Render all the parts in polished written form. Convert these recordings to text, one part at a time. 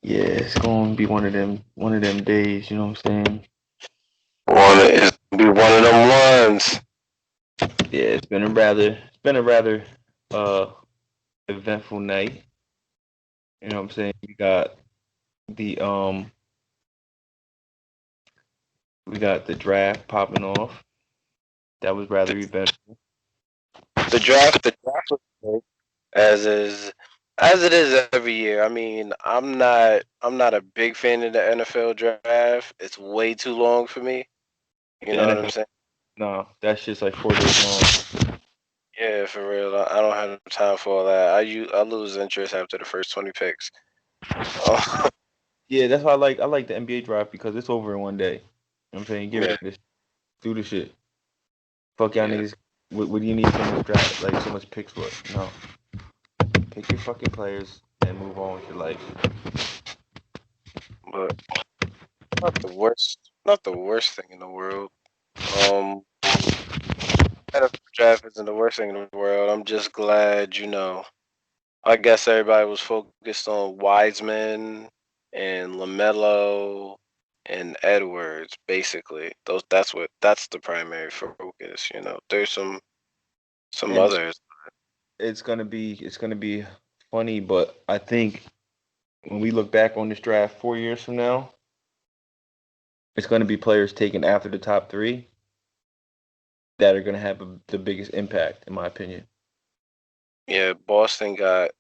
Yeah, it's gonna be one of them days. You know what I'm saying? It's gonna be one of them ones. Yeah, it's been a rather uh eventful night. You know what I'm saying? The we got the draft popping off. That was rather eventful. The draft was great, as is as it is every year. I mean, I'm not a big fan of the NFL draft. It's way too long for me. You The know what I'm NFL, saying? no, that's just like 4 days long. Yeah, for real. I don't have time for all that. I lose interest after the first 20 picks. Oh, Yeah, that's why I like the NBA draft because it's over in one day. You know what I'm saying? Give yeah, it this, do the shit. Fuck y'all yeah. niggas. What do you need so much draft, like so much picks for? No, pick your fucking players and move on with your life. But not the worst thing in the world. Um, NFL draft isn't the worst thing in the world. I'm just glad, I guess everybody was focused on Wiseman and LaMelo and Edwards, basically. That's the primary focus. There's some And others. it's gonna be funny, but I think when we look back on this draft 4 years from now, it's gonna be players taken after the top three that are gonna have the biggest impact, in my opinion. Yeah, Boston got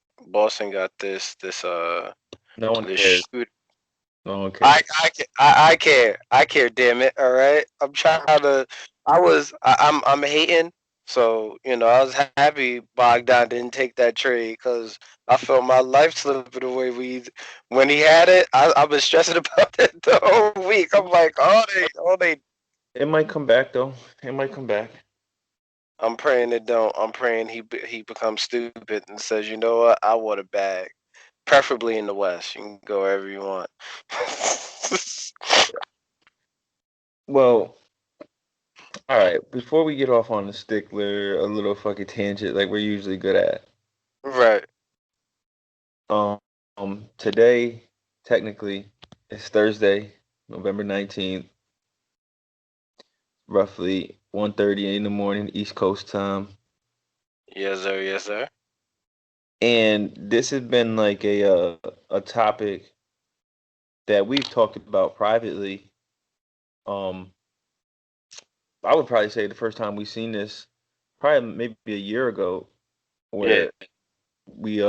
this No one this cares. shoot. No one I cares. I ca- I care. I care. Damn it! All right. I'm trying to. I'm hating. So I was happy Bogdan didn't take that trade because I felt my life slipping away. When he had it, I've been stressing about it the whole week. I'm like, oh they. It might come back though. It might come back. I'm praying it don't. I'm praying he becomes stupid and says, you know what, I want a bag, preferably in the West. You can go wherever you want. Well, all right. Before we get off on the stickler, a little fucking tangent like we're usually good at. Right. Today, technically, it's Thursday, November 19th, roughly 1:30 in the morning, East Coast time. Yes, sir. Yes, sir. And this has been like a topic that we've talked about privately. Um, I would probably say the first time we seen this, probably maybe a year ago, Yeah. where we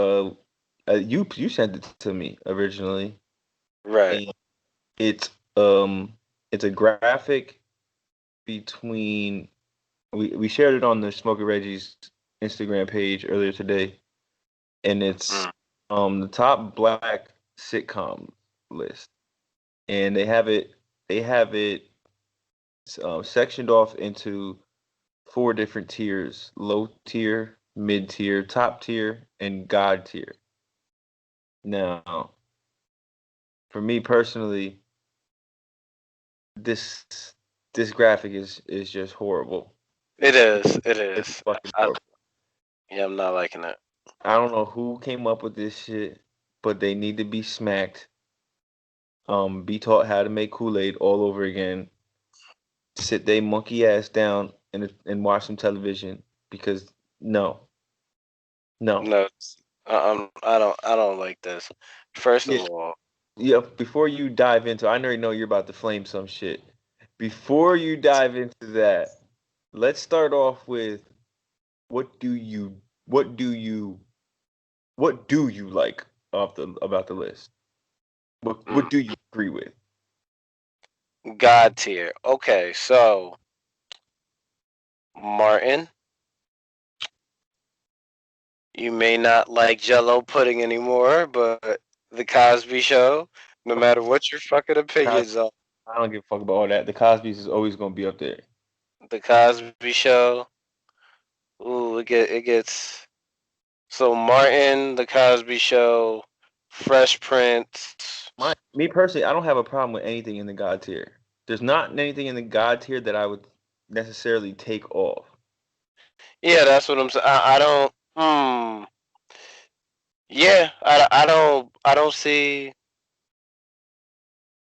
you sent it to me originally, Right. and it's um it's a graphic between we shared it on the Smokin Reggies Instagram page earlier today, and it's Mm. the top black sitcom list, and they have it sectioned off into four different tiers: low tier, mid tier, top tier, and god tier. Now, for me personally, this this graphic is just horrible. It is. It It's is. fucking I, horrible. yeah, I'm not liking it. I don't know who came up with this shit, but they need to be smacked. Be taught how to make Kool-Aid all over again. Sit they monkey ass down and watch some television because no, no. No, I don't like this. First of Yeah, all, yeah. Before you dive into, I already know you're about to flame some shit. Before you dive into that, let's start off with what do you what do you what do you like off the about the list? What mm, do you agree with? God tier. Okay, so Martin, you may not like Jello pudding anymore, but the Cosby Show, no matter what your fucking Cos- opinions are, I don't give a fuck about all that. The Cosby's is always gonna be up there. the Cosby Show. Ooh, it gets so Martin, the Cosby Show, Fresh Prince. Me personally, I don't have a problem with anything in the God tier. There's not anything in the God tier that I would necessarily take off. Yeah, that's what I'm saying. I don't. Hmm. Yeah, I don't see.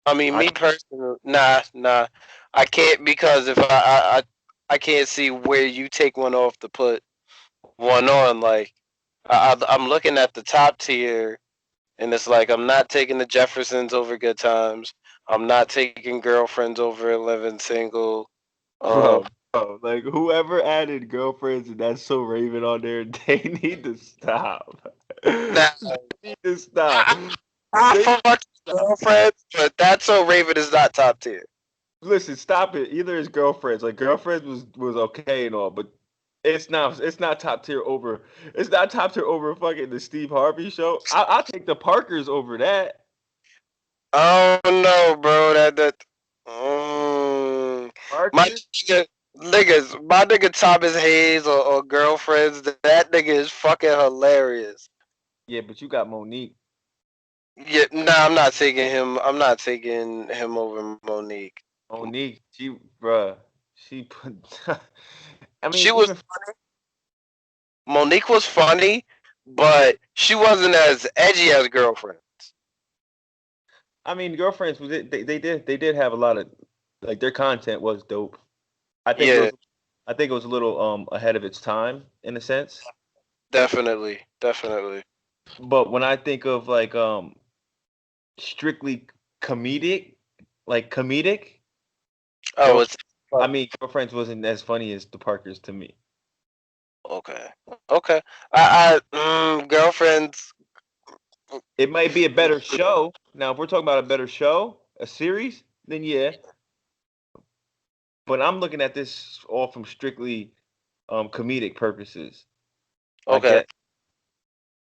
I mean, I me personally, nah. I can't because if I can't see where you take one off to put one on. Like I'm looking at the top tier, and it's like I'm not taking the Jeffersons over Good Times. I'm not taking Girlfriends over Living Single. Um, bro, like whoever added girlfriends and that's so Raven on there, they need to stop. Now They need to stop. I, I They fuck Girlfriends, but That's So Raven is not top tier. listen, stop it. Either his girlfriends, like girlfriends was okay and all, but it's not top tier over it's not top tier over fucking the Steve Harvey show. I'll take the Parkers over that. Oh no, bro. Um, my Parkers? my nigga Thomas Hayes or Girlfriends. That nigga is fucking hilarious. Yeah, but you got Monique. Yeah, nah, I'm not taking him. I'm not taking him over Monique. Monique, bruh, she put I mean, She was even Monique was funny, but she wasn't as edgy as Girlfriend. I mean, girlfriends was it they did have a lot of like their content was dope. I think it Yeah, was I think it was a little ahead of its time in a sense. definitely. But when I think of like strictly comedic, like comedic, Oh, girl it's I mean, girlfriends wasn't as funny as the Parkers to me. okay. Okay. Girlfriends. It might be a better show. Now, if we're talking about a better show, a series, then yeah. But I'm looking at this all from strictly comedic purposes. I Okay. get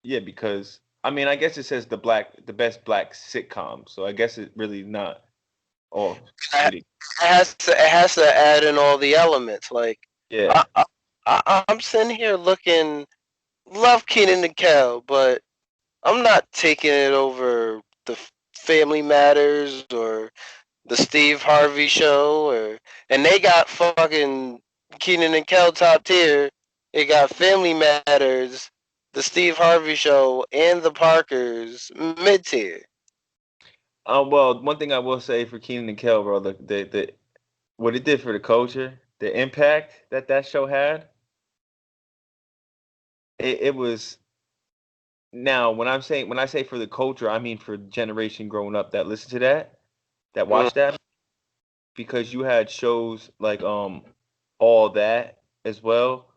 yeah, because I mean, I guess it says the best black sitcom, so I guess it really not all comedic. It has to add in all the elements. Like Yeah, I, I'm sitting here looking, love Keenan and Kel, but I'm not taking it over the Family Matters or the Steve Harvey Show, and they got fucking Keenan and Kel top tier. They got Family Matters, the Steve Harvey Show, and the Parkers mid tier. well, one thing I will say for Keenan and Kel, bro, the what it did for the culture, the impact that that show had, it was. Now, when I say for the culture, I mean for the generation growing up that listened to that Mm, watched that, because you had shows like all that as well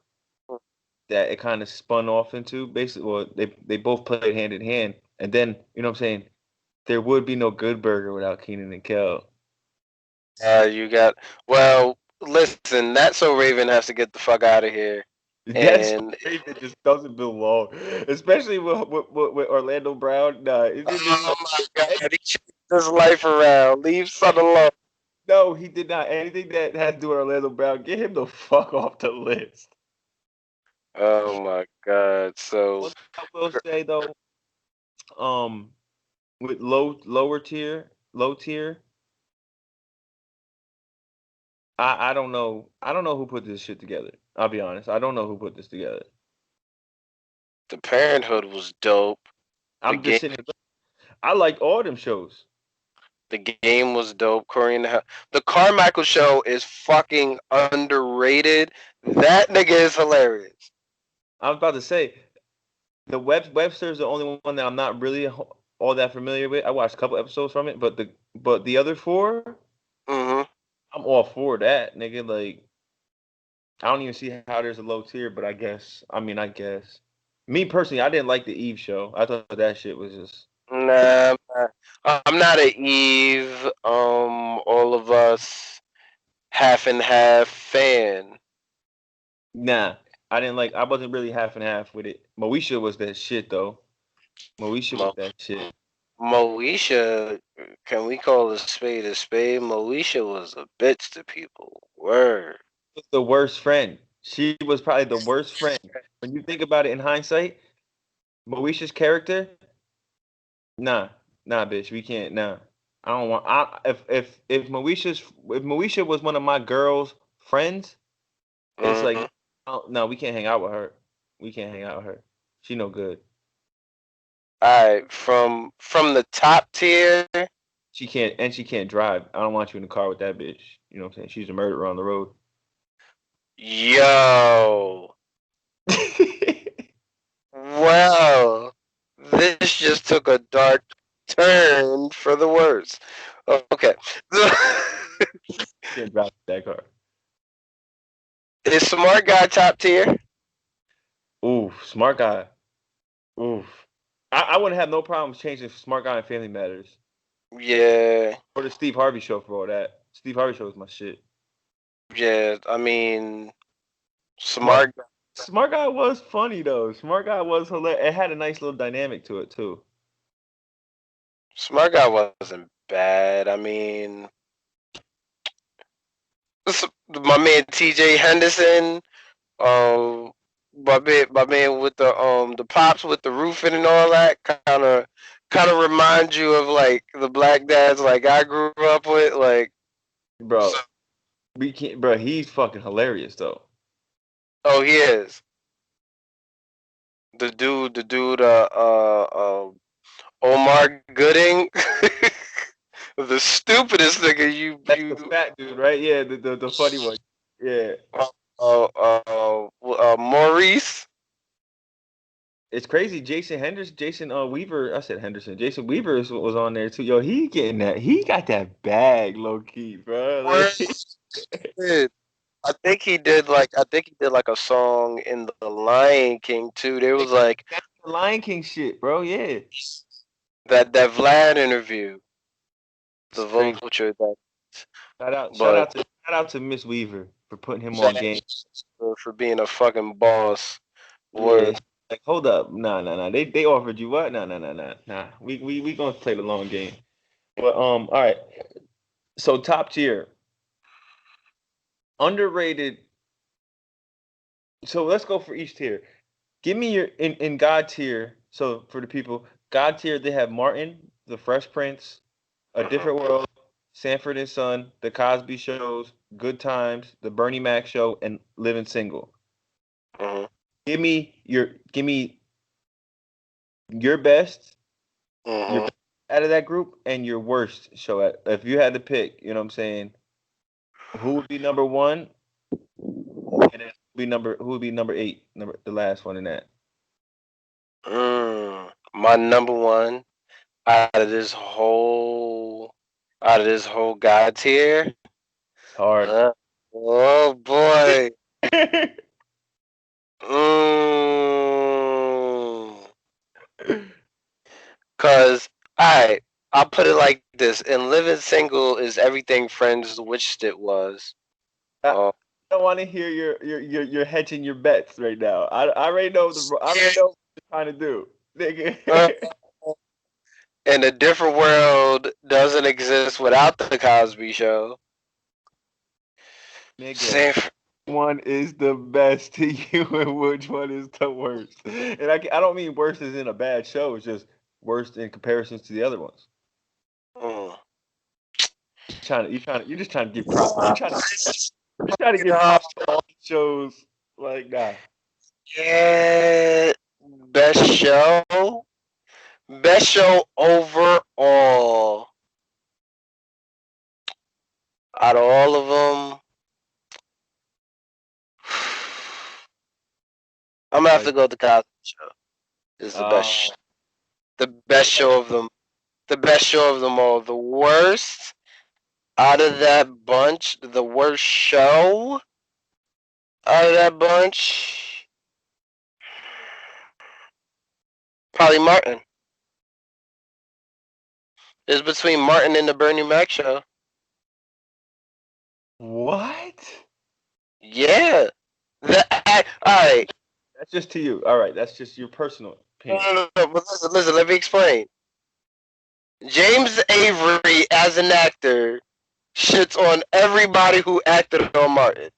that it kind of spun off into. Basically, well, they both played hand in hand, and then you know what I'm saying. There would be no Good Burger without Keenan and Kel. you got well. Listen, That's So Raven has to get the fuck out of here. That's And Raven just doesn't belong, especially with Orlando Brown. Nah, it didn't. oh my god, he changed his life around. Leave son alone. No, he did not. Anything that has to do with Orlando Brown, get him the fuck off the list. Oh my god. So One thing I will say though, um, with low tier, I don't know who put this shit together. I'll be honest. I don't know who put this together. the Parenthood was dope. The I'm game just sitting here. I like all them shows. The game was dope. Corey in the Hell. The Carmichael show is fucking underrated. That nigga is hilarious. I was about to say the Webster's the only one that I'm not really all that familiar with. I watched a couple episodes from it, but the other four, Hmm. I'm all for that, nigga. Like I don't even see how there's a low tier, but I guess. Me personally, I didn't like the Eve show. I thought that shit was just Nah, I'm not an Eve. All of us half and half fan. nah. I wasn't really half and half with it. Moesha was that shit though. Moesha was Mo- that shit. Moesha, can we call a spade a spade? Moesha was a bitch to people. Word. Was the worst friend. She was probably the worst friend. When you think about it in hindsight, Moesha's character, nah, nah, bitch, we can't, nah. I don't want. If Moesha was one of my girls' friends, it's like, Hmm. oh, no, we can't hang out with her. We can't hang out with her. She no good. All right, from the top tier. She can't drive. I don't want you in the car with that bitch. You know what I'm saying? She's a murderer on the road. Yo. Wow. This just took a dark turn for the worse. Okay. Can't drive that car. Is Smart Guy top tier? Oof, smart guy. Oof. I wouldn't have no problems changing Smart Guy and Family Matters. Yeah. Or the Steve Harvey show for all that. Steve Harvey show is my shit. Yeah. I mean, Smart Smart Smart Guy was funny though. Smart Guy was hilarious. It had a nice little dynamic to it too. Smart Guy wasn't bad. I mean, my man T.J. Henderson. Um, my man with the pops with the roofing and all that kind of remind you of like the black dads like I grew up with. Like, Bro, so, we can't bro, he's fucking hilarious though. oh, he is the dude, Omar Gooding, the stupidest nigga That's the you fat dude, right? Yeah, the funny one. Yeah. Maurice. It's crazy. Jason Weaver. I said Henderson. Jason Weaver was on there too. Yo, he getting that. He got that bag, low key, bro. Word. Like, I think he did like a song in The Lion King too. There was like that's the Lion King shit, bro. Yeah, that Vlad interview, it's the crazy. Vulture. That, Shout but out to Miss Weaver for putting him shout on out game. for being a fucking boss. Yeah, Word. like hold up, nah, nah, nah. They offered you what? Nah, nah, nah, nah, nah. We gonna play the long game. But all right. So top tier, underrated. So let's go for each tier. Give me your in God tier. So for the people, God tier, they have Martin, The Fresh Prince, A Mhm. Different World, Sanford and Son, The Cosby Shows, Good Times, The Bernie Mac Show, and Living Single. Mhm. Give me your best, your Mhm. best out of that group, and your worst show. If you had to pick, you know what I'm saying, who would be number one, and then who would be number eight, the last one in that. My number one out of this whole God tier. It's hard. Uh, oh boy. Mm. Cause alright, I'll put it like this: in Living Single is everything Friends wished it was. I Um, don't want to hear your hedging your bets right now. I already know I yeah, already know what you're trying to do, uh, nigga. and a different world doesn't exist without the Cosby Show. Nigga, Same. one is the best to you, and which one is the worst? And I don't mean worst as in a bad show. It's just worst in comparisons to the other ones. Mm. You're just trying to give props. You're trying to give props to all these shows. Like, nah. Yeah, best show, best show overall out of all of them. I'm gonna have Like, to go with the Cosby Show. Is the uh, best, the best show of them, the best show of them all. The worst out of that bunch, the worst show out of that bunch, probably Martin. It's between Martin and the Bernie Mac show. what? Yeah. Alright. That's just to you. All right, that's just your personal No, opinion. no, no, no. But listen, let me explain. James Avery, as an actor, shits on everybody who acted on Martin.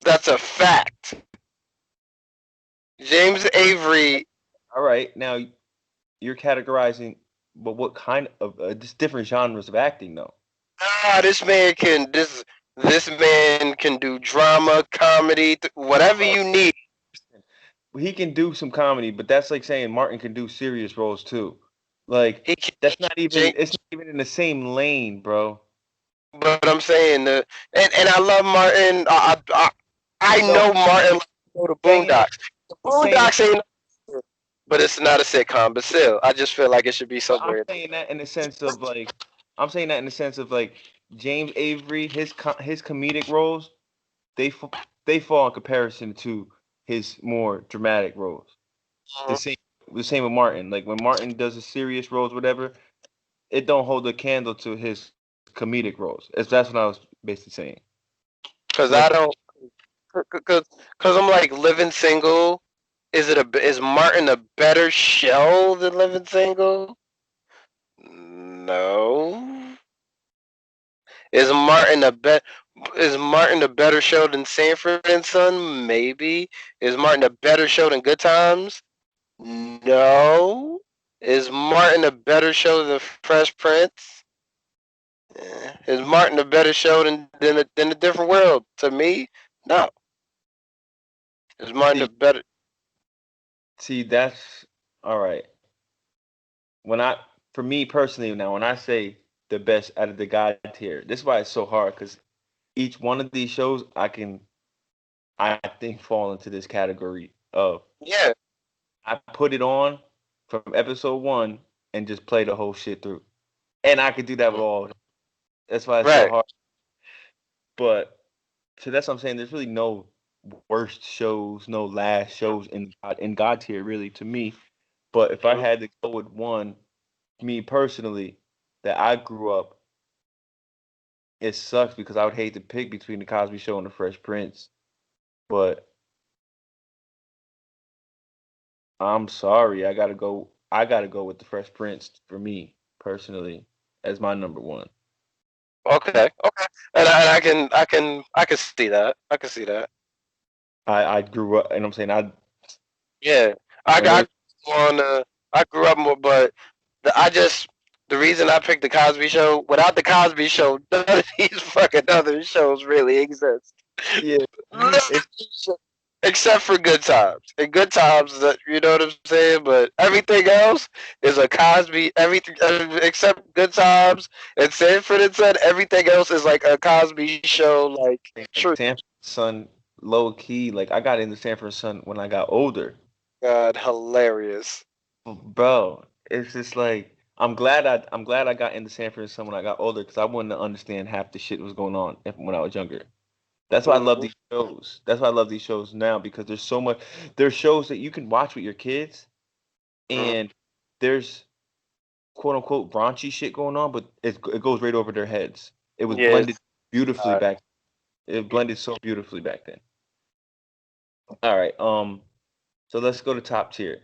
That's a fact. James Avery, All right, now you're categorizing, but what kind of just different genres of acting though? this man can do drama, comedy, whatever Oh, you need. he can do some comedy, but that's like saying Martin can do serious roles too. Like He can't that's not even. change. It's not even in the same lane, bro. But I'm saying and I love Martin. I No, know Martin likes to go to saying it. Boondocks. The I'm saying it. Boondocks ain't, but it's not a sitcom. But still, I just feel like it should be But I'm somewhere. saying that in the sense of like, I'm saying that in the sense of like James Avery, his comedic roles, they f- they fall in comparison to his more dramatic roles. The Mhm. same, the same with Martin. Like when Martin does the serious roles, whatever, it don't hold a candle to his comedic roles. That's what I was basically saying. So Cause that's I don't, cause I'm like Living Single. Is Martin a better show than Living Single? No. Is Martin a bet? Is Martin a better show than Sanford and Son? Maybe. Is Martin a better show than Good Times? No. Is Martin a better show than Fresh Prince? Is Martin a better show than a Different World? To me, no. Is Martin see, a better? see that's all right. When I for me personally now, when I say the best out of the God tier, this is why it's so hard because each one of these shows I think fall into this category of Yeah. I put it on from episode one and just play the whole shit through. And I could do that with all. That's why it's so Right. hard. But so that's what I'm saying. There's really no worst shows, no last shows in God tier really to me. But if I Mhm. had to go with one, me personally, that I grew up, it sucks because I would hate to pick between the Cosby Show and the Fresh Prince. But I'm sorry, I gotta go with the Fresh Prince for me personally as my number one. Okay. Okay. And I can see that. I can see that. I grew up, and I'm saying Yeah. I and we're got on. I grew up more, but I just the reason I picked the Cosby Show. Without the Cosby Show, none of these fucking other shows really exist. yeah, None of it's these except for Good Times. And Good Times, that you know what I'm saying. But everything else is a Cosby. Everything except Good Times and Sanford and Son. Everything else is like a Cosby Show. Like like true. Sanford Son low key. Like I got into Sanford Son when I got older, God, hilarious. bro. It's just like I'm glad I got into Sanford Son when I got older because I wouldn't understand half the shit that was going on when I was younger. That's why I love Hmm. these shows. That's why I love these shows now because there's so much. There's shows that you can watch with your kids, Hmm. and there's quote unquote raunchy shit going on, but it goes right over their heads. It was Yes. blended beautifully Uh, back. It blended so beautifully back then. All right. So let's go to top tier.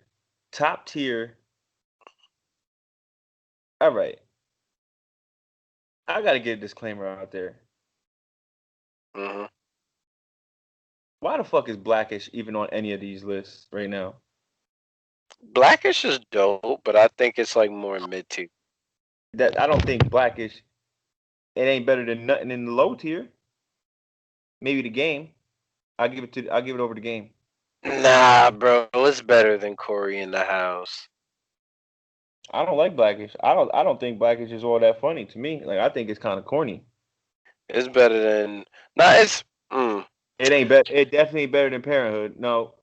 Top tier. All right. I gotta get a disclaimer out there. mhm. Why the fuck is Blackish even on any of these lists right now? Blackish is dope, but I think it's like more mid tier. That I don't think Blackish. It ain't better than nothing in the low tier. Maybe the game. I give it over the game. Nah, bro, it's better than Corey in the House. I don't like Blackish. I don't think Blackish is all that funny to me. Like I think it's kind of corny. It's better than. Nah, it's. Mm. It ain't better. It definitely ain't better than Parenthood. No,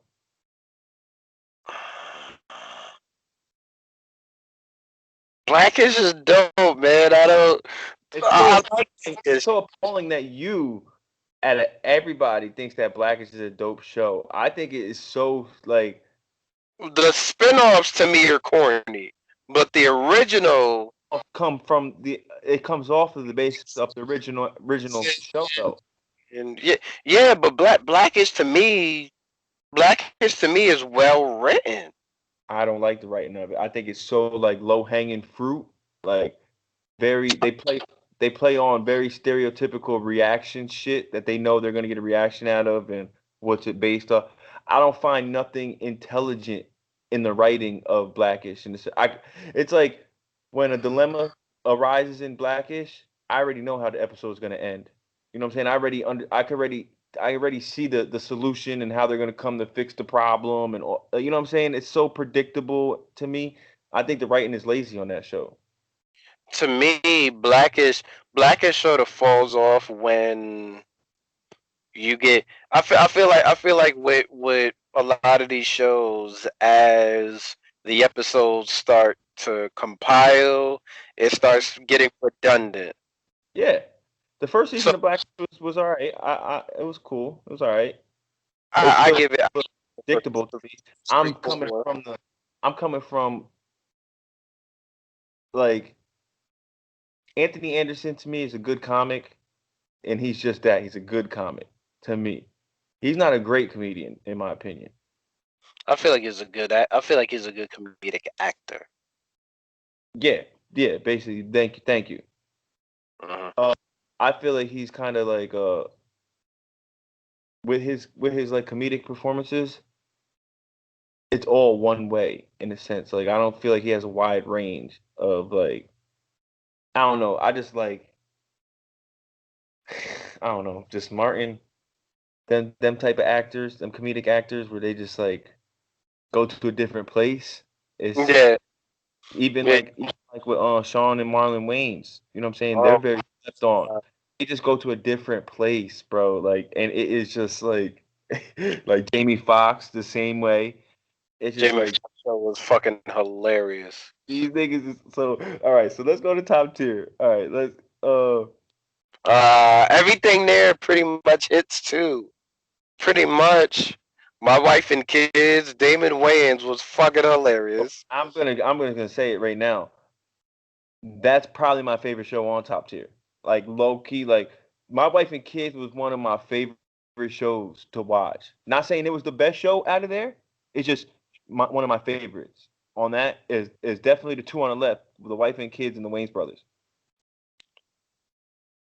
Blackish is dope, man. I don't. it's so I like appalling. It's Blackish. so appalling that you, out of everybody, thinks that Blackish is a dope show. I think it is so like The spin-offs to me are corny, but the original. come from the. It comes off of the basis of the original show though. And yeah, yeah, but Blackish to me is well written. I don't like the writing of it. I think it's so like low hanging fruit. Like very they play on very stereotypical reaction shit that they know they're gonna get a reaction out of and what's it based off. I don't find nothing intelligent in the writing of Blackish, and it's like when a dilemma arises in Blackish, I already know how the episode is gonna end. You know what I'm saying? I already see the solution and how they're gonna come to fix the problem and all, you know what I'm saying? It's so predictable to me. I think the writing is lazy on that show. To me, Blackish sort of falls off when you get. I feel like with a lot of these shows, as the episodes start to compile, it starts getting redundant. Yeah, the first So season of Black was all right. It was cool. It was all right. It was I still give it predictable to me. I'm three, coming four. from the. I'm coming from like Anthony Anderson to me is a good comic, and he's just that. He's a good comic to me. He's not a great comedian, in my opinion. I feel like he's a good. I feel like he's a good comedic actor. Yeah, yeah. Basically, thank you. Mhm. Uh, I feel like he's kind of like with his like comedic performances, it's all one way in a sense. Like I don't feel like he has a wide range of like I don't know. I just like I don't know, just Martin, them type of actors, them comedic actors where they just like go to a different place. It's Yeah, even yeah. like with Sean and Marlon Wayans. You know what I'm saying? They're Oh, very slept on. They just go to a different place, bro. Like and it is just like like Jamie Foxx the same way. It's just Jamie like Foxx show was fucking hilarious. these niggas is so all right, so let's go to top tier. All right, let's Everything there pretty much hits too. Pretty much. My wife and kids, Damon Wayans was fucking hilarious. I'm gonna say it right now. That's probably my favorite show on top tier. Like low key, like My Wife and Kids was one of my favorite shows to watch. Not saying it was the best show out of there. It's just one of my favorites. On that is definitely the two on the left, The Wife and Kids and the Wayans Brothers.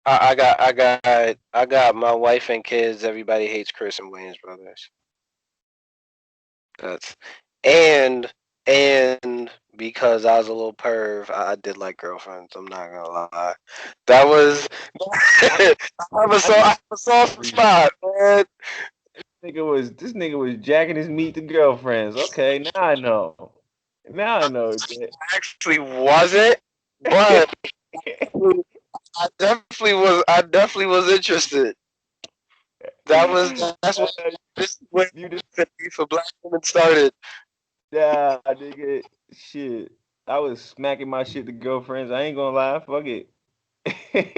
I got my wife and kids. Everybody hates Chris and Wayne's brothers. That's and and because I was a little perv, I did like girlfriends. I'm not gonna lie. That was I, I was I so knew I have a soft reason. spot, man. This nigga was jacking his meat to girlfriends. Okay, now I know. Now I know. Actually wasn't, but I definitely was interested. That's what this is where You just for black women started. yeah, nigga. Shit. I was smacking my shit to girlfriends. I ain't gonna lie. Fuck it.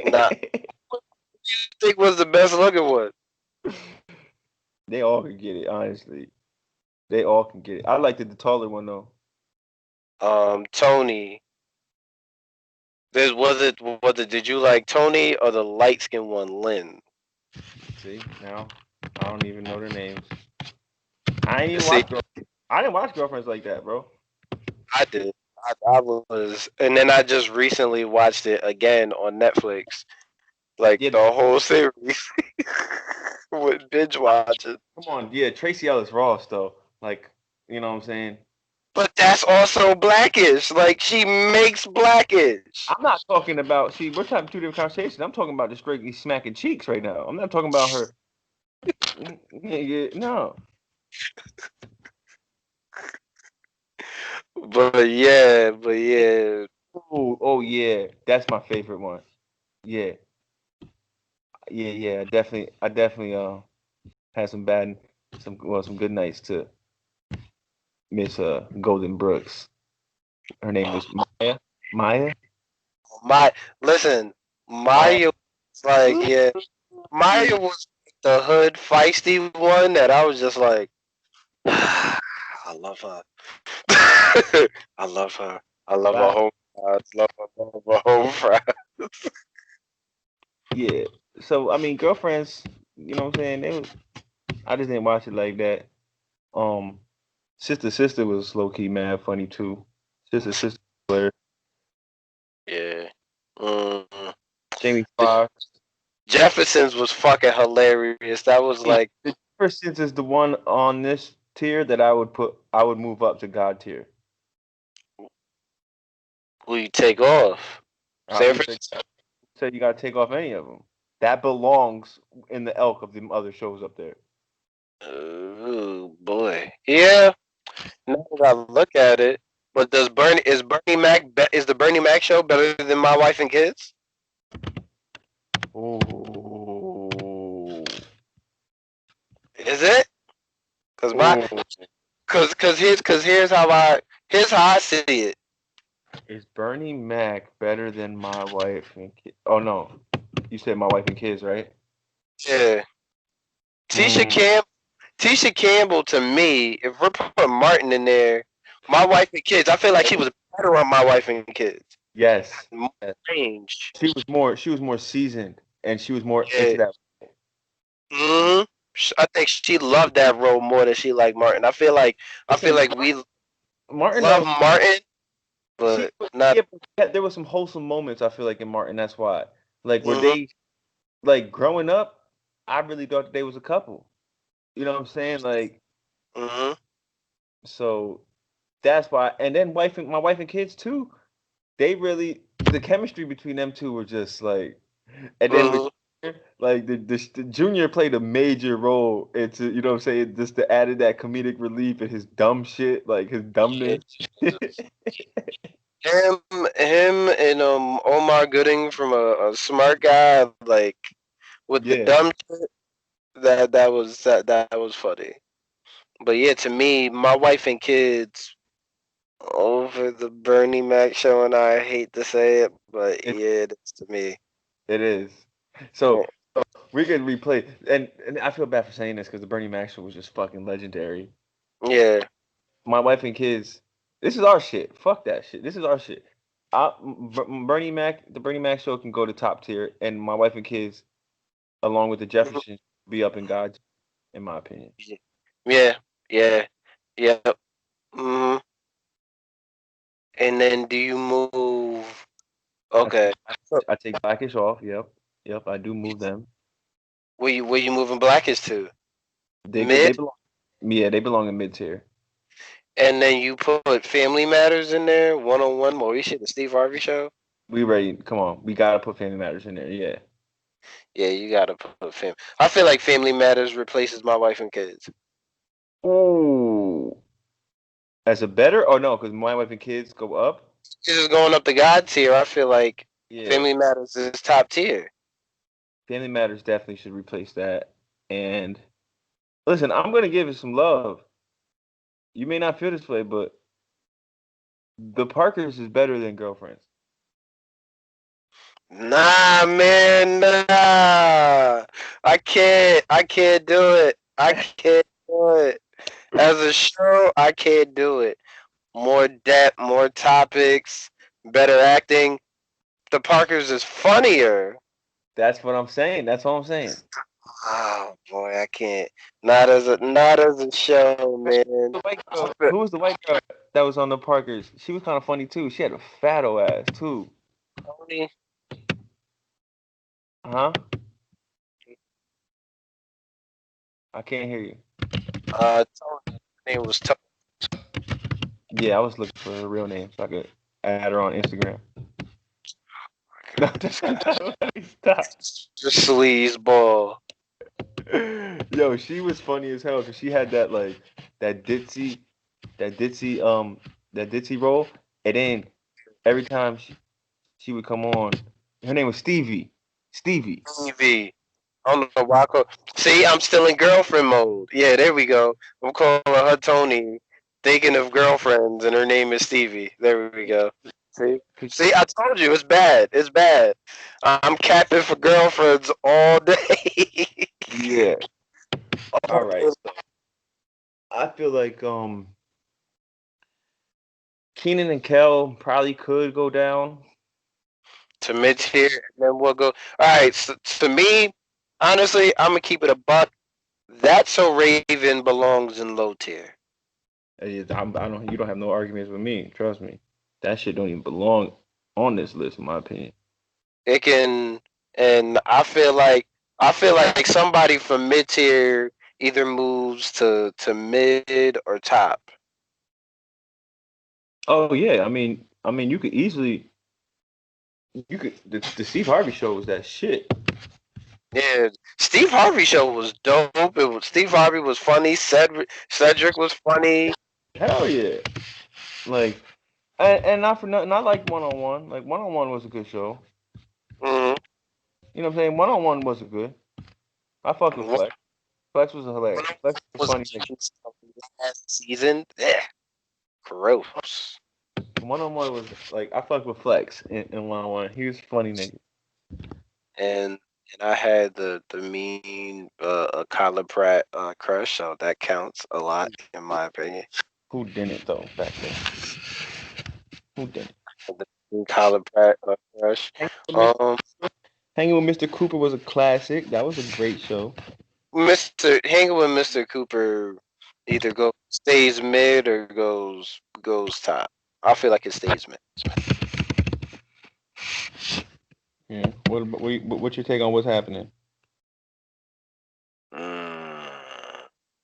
Nah, I think was the best looking one. They all can get it, honestly. They all can get it. I liked the taller one though. Tony. Was it did you like Tony or the light skinned one, Lynn? See, now I don't even know their names. I ain't even See, watch girl. I didn't watch girlfriends like that, bro. I did. I was, and then I just recently watched it again on Netflix, like Yeah, the whole series with binge watching. come on. Yeah, Tracy Ellis Ross though. Like, you know what I'm saying? But that's also Blackish. Like she makes Blackish. I'm not talking about. See, we're having two different conversations. I'm talking about just straightly smacking cheeks right now. I'm not talking about her. Yeah, no. But yeah. Oh yeah, that's my favorite one. Yeah, yeah. I definitely had some good nights to Miss Golden Brooks. Her name was Maya. Maya. My listen, Maya. Mario was like, yeah, Mario was the hood feisty one that I was just like, I love her. I love her. I love her Wow. home fries. Love her home fries. Yeah. So I mean, girlfriends. You know what I'm saying? I just didn't watch it like that. Um, Sister was low key mad funny too. Sister Blair, Yeah. Mm. Jamie The Foxx. Jeffersons was fucking hilarious. That was See, like, the Jeffersons is the one on this tier that I would move up to God tier. who you take off? San Who Francisco. said you gotta take off any of them? That belongs in the elk of the other shows up there. Oh boy. Yeah. Now that I look at it. But is the Bernie Mac show better than My Wife and Kids? Oh. Is it? Cause my Oh. here's how I see it. Is Bernie Mac better than My Wife and Kids? Oh no, you said My Wife and Kids, right? Yeah, Tisha Mm, Campbell. Tisha Campbell to me, if we're putting Martin in there, My Wife and Kids, I feel like she was better on My Wife and Kids. yes. More Yes. range. She was more seasoned and she was more into Yeah. that. hmm I think she loved that role more than she liked Martin. I feel Listen, like we Martin, love Martin, she but not. yeah, but there was some wholesome moments I feel like in Martin. That's why, like, where hmm they like growing up, I really thought that they was a couple. You know what I'm saying? Like, hmm so that's why. And then my wife and kids too. They really the chemistry between them two were just like, and then with hmm like the junior played a major role into you know what I'm saying just to added that comedic relief and his dumb shit like his Yeah. dumbness. Him, him, and Omar Gooding from a smart guy, like with the Yeah, dumb shit. That was funny. But yeah, to me, My Wife and Kids over the Bernie Mac show, and I hate to say it, but it yeah, it is to me. it is. Yeah. So we could replay and I feel bad for saying this because the Bernie Mac show was just fucking legendary. Yeah. My wife and kids, this is our shit. Fuck that shit. This is our shit. Bernie Mac, the Bernie Mac show can go to top tier, and my wife and kids, along with the Mhm. Jeffersons, be up in God's, in my opinion. Yeah. Yeah. Yeah. hmm And then do you move? I take Okay. So I take Blackish off. Yep, yep. I do move them. where you moving Blackish to? They Mid, belong. Yeah, they belong in mid tier. and then you put Family Matters in there. One on one, Mauricia, the Steve Harvey show. We ready? Come on, we gotta put Family Matters in there. Yeah. Yeah, you gotta put I feel like Family Matters replaces My Wife and Kids. Ooh, as a better or no? Because my wife and kids go up. This is going up the God tier. I feel like Yeah, Family Matters is top tier. Family Matters definitely should replace that. And listen, I'm gonna give it some love. You may not feel this way, but the Parkers is better than Girlfriends. Nah, man, nah. I can't do it. I can't do it. As a show, I can't do it. More depth, more topics, better acting. The Parkers is funnier. That's what I'm saying. That's all I'm saying. Oh boy, I can't. Not as a show, man. The white girl, who was the white girl that was on the Parkers? She was kind of funny too. She had a fat ass too. Tony, Huh? I can't hear you. Tony, her name was Tony. Yeah, I was looking for her real name so I could add her on Instagram. No, let me stop. The sleaze ball. Yo, she was funny as hell because she had that like that ditzy, that ditzy, that ditzy role, and then every time she would come on, her name was Stevie. Stevie. TV. I don't know why. See, I'm still in girlfriend mode. Yeah, there we go. I'm calling her Tony, thinking of girlfriends, and her name is Stevie. There we go. See, 'Cause- see, I told you it's bad. It's bad. I'm capping for girlfriends all day. Yeah. All All right. day. So I feel like Keenan and Kel probably could go down. To mid tier, and then we'll go. All right. So, to me, honestly, I'm gonna keep it a buck. That's so Raven belongs in low tier. I don't. You don't have no arguments with me. Trust me. That shit don't even belong on this list, in my opinion. It can, and I feel like somebody from mid tier either moves to mid or top. Oh yeah. I mean, the Steve Harvey show was that shit. Yeah, Steve Harvey show was dope. Steve Harvey was funny. Cedric was funny. Hell yeah. Like And not for nothing, I like One on One. Like One on One was a good show. Mm-hmm. You know what I'm saying? One on One wasn't good. I fucked with One Flex. Flex was hilarious. Flex was was funny. last season. Gross. One on One was like I fucked with Flex in One on One. He was funny nigga. And I had the mean Kyla Pratt crush, so that counts a lot in my opinion. Who didn't though back then? Who didn't? The mean Kyla Pratt crush. Um, Hanging with Mr. Cooper was a classic. That was a great show. Mr. Hanging with Mr. Cooper either stays mid or goes top. I feel like it stays mid. Yeah. What's your take on what's happening? Mm.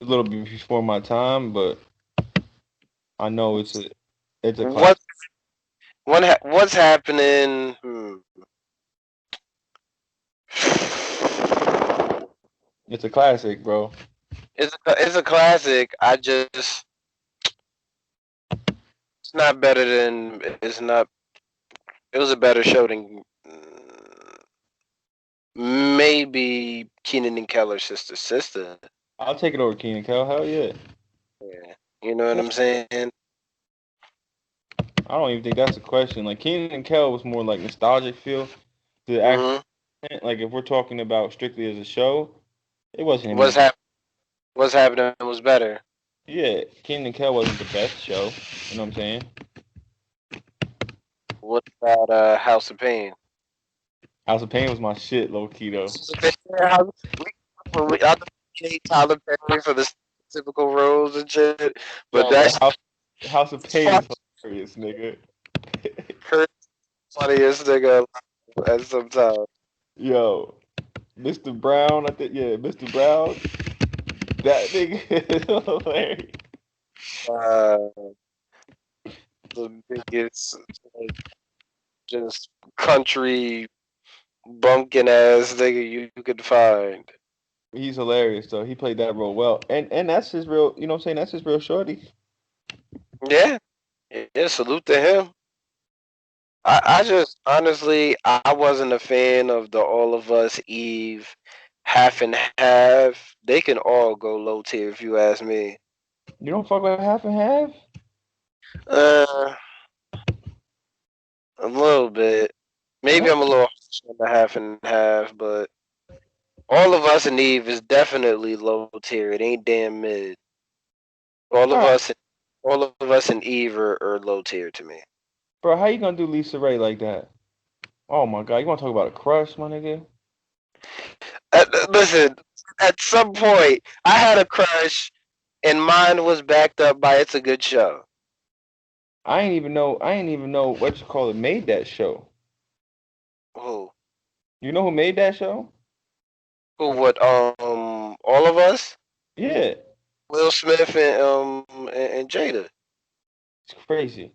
A little bit before my time, but I know it's a What classic. what's happening? It's a classic, bro. It's a classic. It's not better than it's not. It was a better show than maybe Keenan and Keller's sister. I'll take it over Keenan Kel. Hell yeah. Yeah, you know what I'm saying. I don't even think that's a question. Like Keenan and Kel was more like nostalgic feel. The actual hmm like if we're talking about strictly as a show, it wasn't What's any. hap- What's happening was better. Yeah, Keenan and Kel wasn't the best show. You know what I'm saying? What about House of Pain? House of Pain was my shit, low key though. I hate Tyler Perry for the typical roles and shit, but Yo, but that's House of Pain is hilarious, nigga. her funniest nigga at some time. Yo, Mr. Brown, I think yeah, Mr. Brown, that nigga is hilarious. Uh, the biggest like, just country bumpkin ass nigga you could find. He's hilarious though. He played that role well, and that's his real. You know what I'm saying? That's his real shorty. Yeah, yeah. Salute to him. I just honestly I wasn't a fan of the All of Us Eve half and half. They can all go low tier if you ask me. You don't fuck with half and half. Uh, a little bit. Maybe What? I'm a little harsh on the half and half, but All of Us and Eve is definitely low tier. It ain't damn mid. All of Bro, us, all of us and Eve are low tier to me. bro, how you gonna do Lisa Ray like that? Oh my god, you wanna talk about a crush, my nigga? Listen, at some point, I had a crush, and mine was backed up by "It's a Good Show." I ain't even know what you call it made that show. Who? You know who made that show? Who? What? All of us. Yeah, Will Smith and Jada. it's crazy.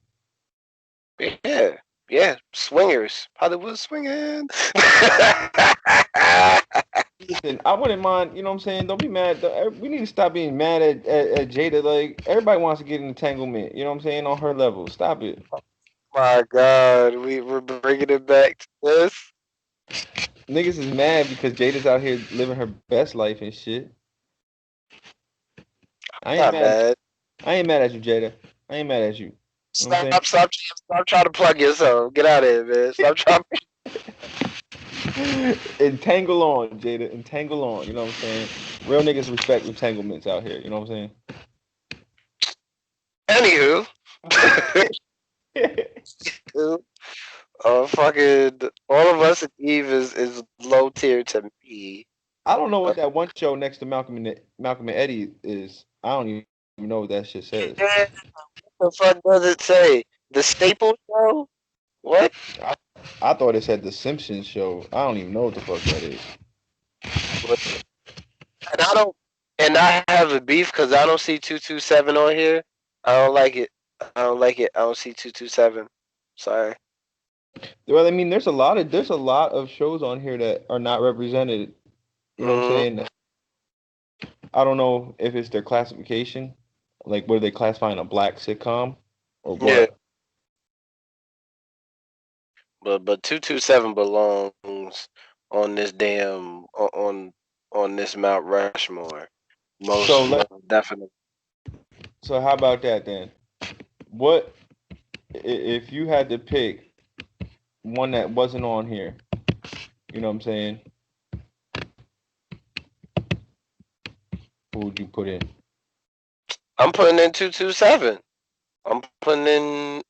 Yeah, yeah. Swingers. Hollywood swinging. Listen, I wouldn't mind. You know what I'm saying? Don't be mad. We need to stop being mad at Jada. Like everybody wants to get an entanglement. You know what I'm saying? On her level, stop it. My God, we're bringing it back to this. Niggas is mad because Jada's out here living her best life and shit. I ain't Not mad. mad. I ain't mad at you, Jada. I ain't mad at you. You know what I'm saying? Stop trying to plug yourself. Get out of here, man. Stop trying. Entangle on, Jada. Entangle on. You know what I'm saying? Real niggas respect entanglements out here. You know what I'm Anywho, saying? fucking all of us and Eve is low tier to me. I don't know Uh, what that one show next to Malcolm and Eddie is. I don't even know what that shit says. yeah, what the fuck does it say? The Staple Show? What? I, I thought it said the Simpsons show. I don't even know what the fuck that is. And I don't. And I have a beef because I don't see 227 on here. I don't like it. I don't like it. I don't see 227. Sorry. Well, I mean, there's a lot of shows on here that are not represented. You know what I'm hmm saying? I don't know if it's their classification, like whether they classifying a black sitcom or Yeah. what. But 227 belongs on this damn on this Mount Rushmore. So Most definitely. so how about that then? What if you had to pick one that wasn't on here? You know what I'm saying? Who would you put in? I'm putting in 227. I'm putting in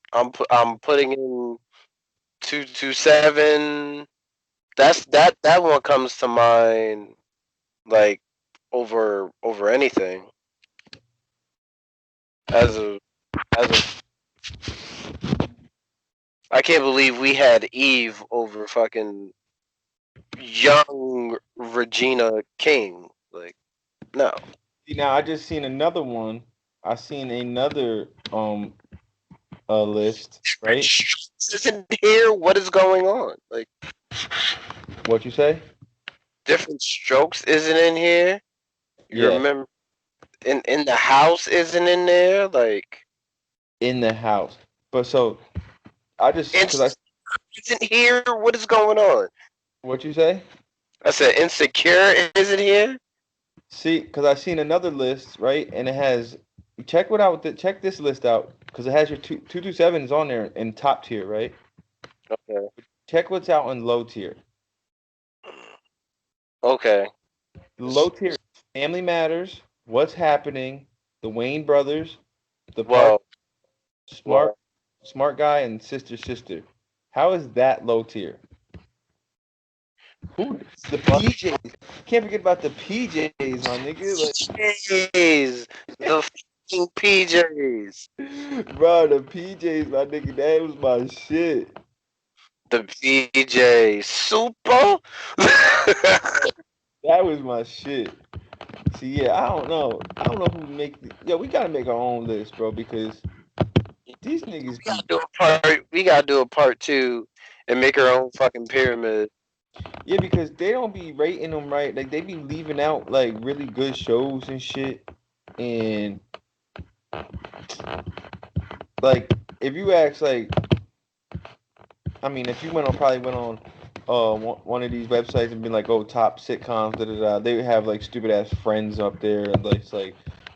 227. That one comes to mind like over anything as a as a I can't believe we had Eve over fucking young Regina King. Like, no. See, now I just seen another one. I seen another list, right? Isn't here what is going on? Like, What you say? different strokes isn't in here. You Yeah, remember in the house isn't in there. Like, in the house. But so I just it's cuz I isn't here. What is going on? what you say? I said insecure isn't here. See, cuz I seen another list, right? And it has check this list out cuz it has your 227s on there in top tier, right? Okay. Check what's out on low tier. Okay. The low tier Family Matters, What's Happening, The Wayne Brothers, The Park Well, Smart well. Smart Guy and Sister. How is that low tier? Who the PJs? Can't forget about the PJs, my nigga. PJs, the fucking PJs, Bro, the PJs, my nigga, that was my shit. the PJs, super. That was my shit. See, yeah, I don't know. I don't know who make the. Yeah, we gotta make our own list, bro, because these niggas be. We gotta do a part two and make our own fucking pyramid. Yeah, because they don't be rating them right. Like they be leaving out like really good shows and shit. And like, if you ask, like, I mean, if you probably went on one of these websites and been like, oh, top sitcoms, da da da, they would have like stupid ass Friends up there, and like, it's like,